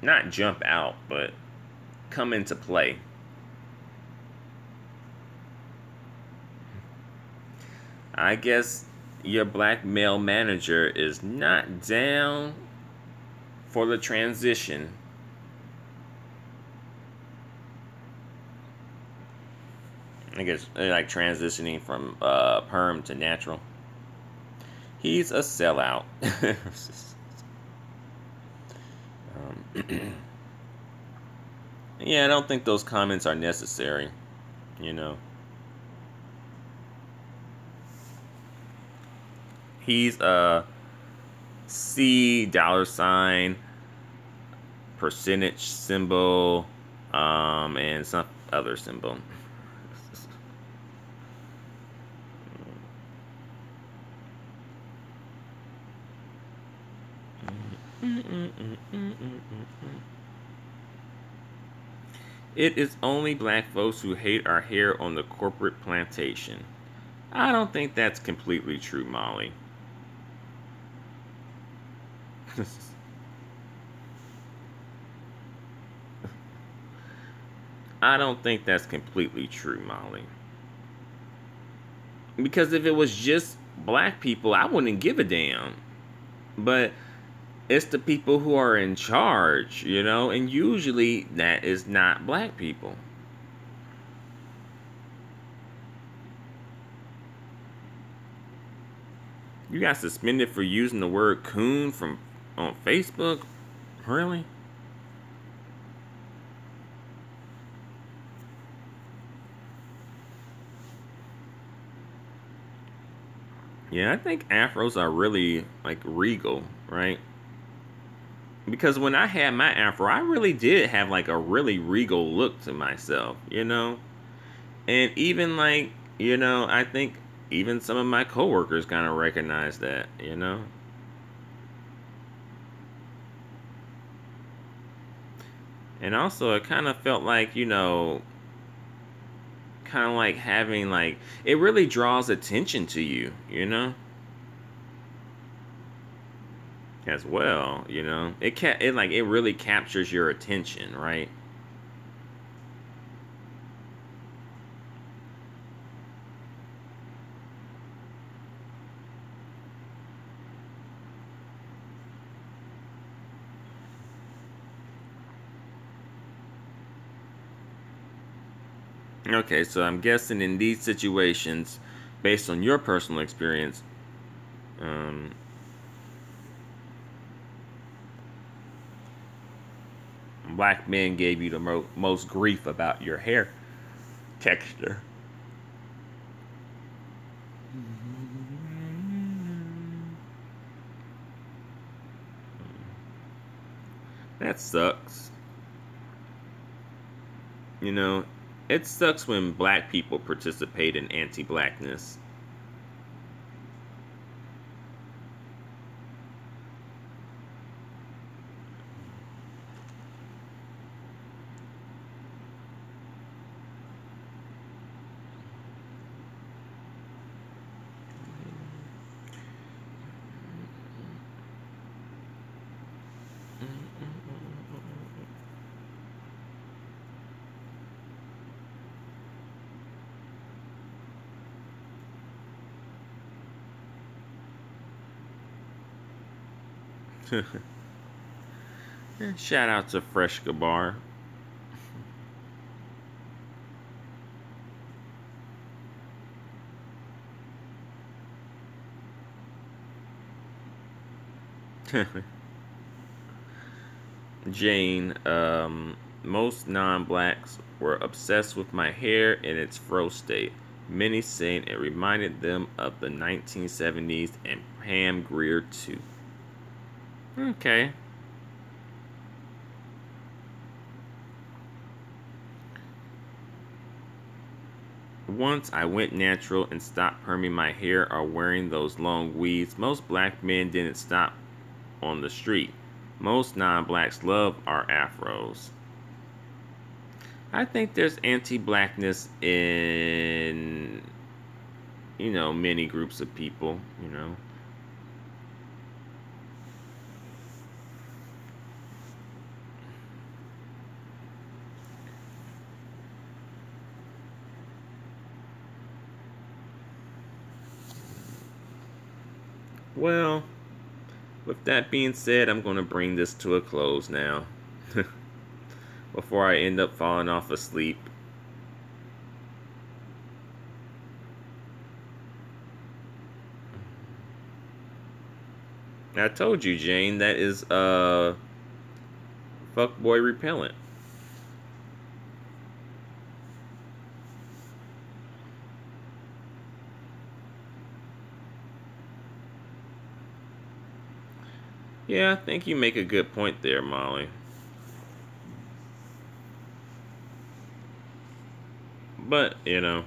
not jump out, but come into play. I guess your black male manager is not down for the transition. I guess like transitioning from perm to natural. He's a sellout. Yeah, I don't think those comments are necessary, He's a C $ percentage symbol, and some other symbol. It is only black folks who hate our hair on the corporate plantation. I don't think that's completely true, Molly. I don't think that's completely true, Molly. Because if it was just black people, I wouldn't give a damn. But it's the people who are in charge, you know, and usually that is not black people. You got suspended for using the word coon on Facebook? Really? Yeah, I think afros are really like regal, right? Because when I had my afro, I really did have like a really regal look to myself, you know? And even like, you know, I think even some of my coworkers kind of recognize that, you know? And also it kind of felt like, you know, kind of like having like, it really draws attention to you, you know? As well, you know? It really captures your attention, right? Okay, so I'm guessing in these situations, based on your personal experience, um, black men gave you the most grief about your hair texture. That sucks. You know, it sucks when black people participate in anti-blackness. Shout out to Fresh Gabar. Jane, most non-blacks were obsessed with my hair in its fro state. Many saying it reminded them of the 1970s and Pam Grier too. Okay. Once I went natural and stopped perming my hair or wearing those long weaves, most black men didn't stop on the street. Most non-blacks love our afros. I think there's anti-blackness in, you know, many groups of people, you know. Well, with that being said, I'm going to bring this to a close now. Before I end up falling off asleep. I told you, Jane, that is fuckboy repellent. Yeah, I think you make a good point there, Molly. But, you know,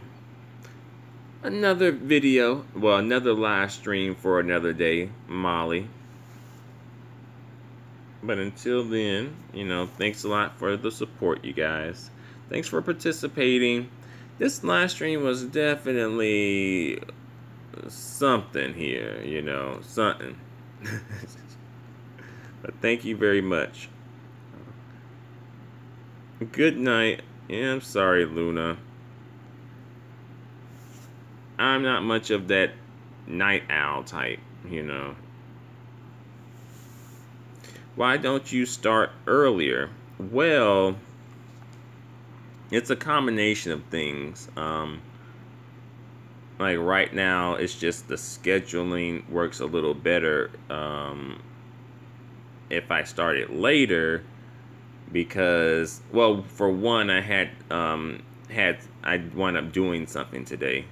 another video, well, another live stream for another day, Molly. But until then, you know, thanks a lot for the support, you guys. Thanks for participating. This live stream was definitely something here, you know, something. But thank you very much. Good night. Yeah, I'm sorry, Luna. I'm not much of that night owl type, you know. Why don't you start earlier? Well, it's a combination of things. Like right now, it's just the scheduling works a little better if I started later, because, well, for one, I wound up doing something today.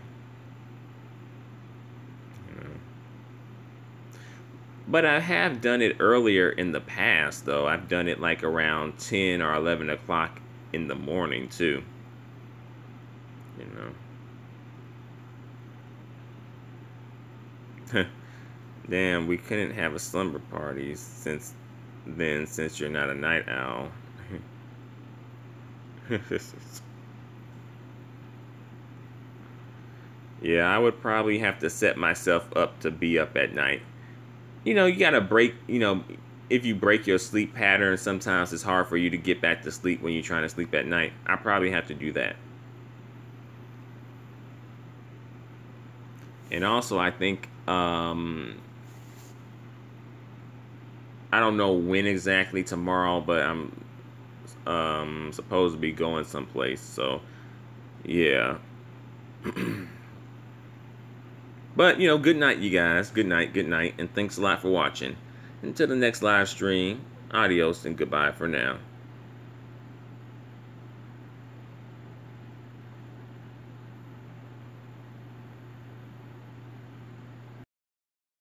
But I have done it earlier in the past, though. I've done it like around 10 or 11 o'clock in the morning, too. You know. Damn, we couldn't have a slumber party since you're not a night owl. Yeah, I would probably have to set myself up to be up at night. You know, you gotta break, you know, if you break your sleep pattern, sometimes it's hard for you to get back to sleep when you're trying to sleep at night. I probably have to do that. And also, I think, I don't know when exactly tomorrow, but I'm supposed to be going someplace. So, yeah. But, you know, good night, you guys. Good night, and thanks a lot for watching. Until the next live stream, adios and goodbye for now.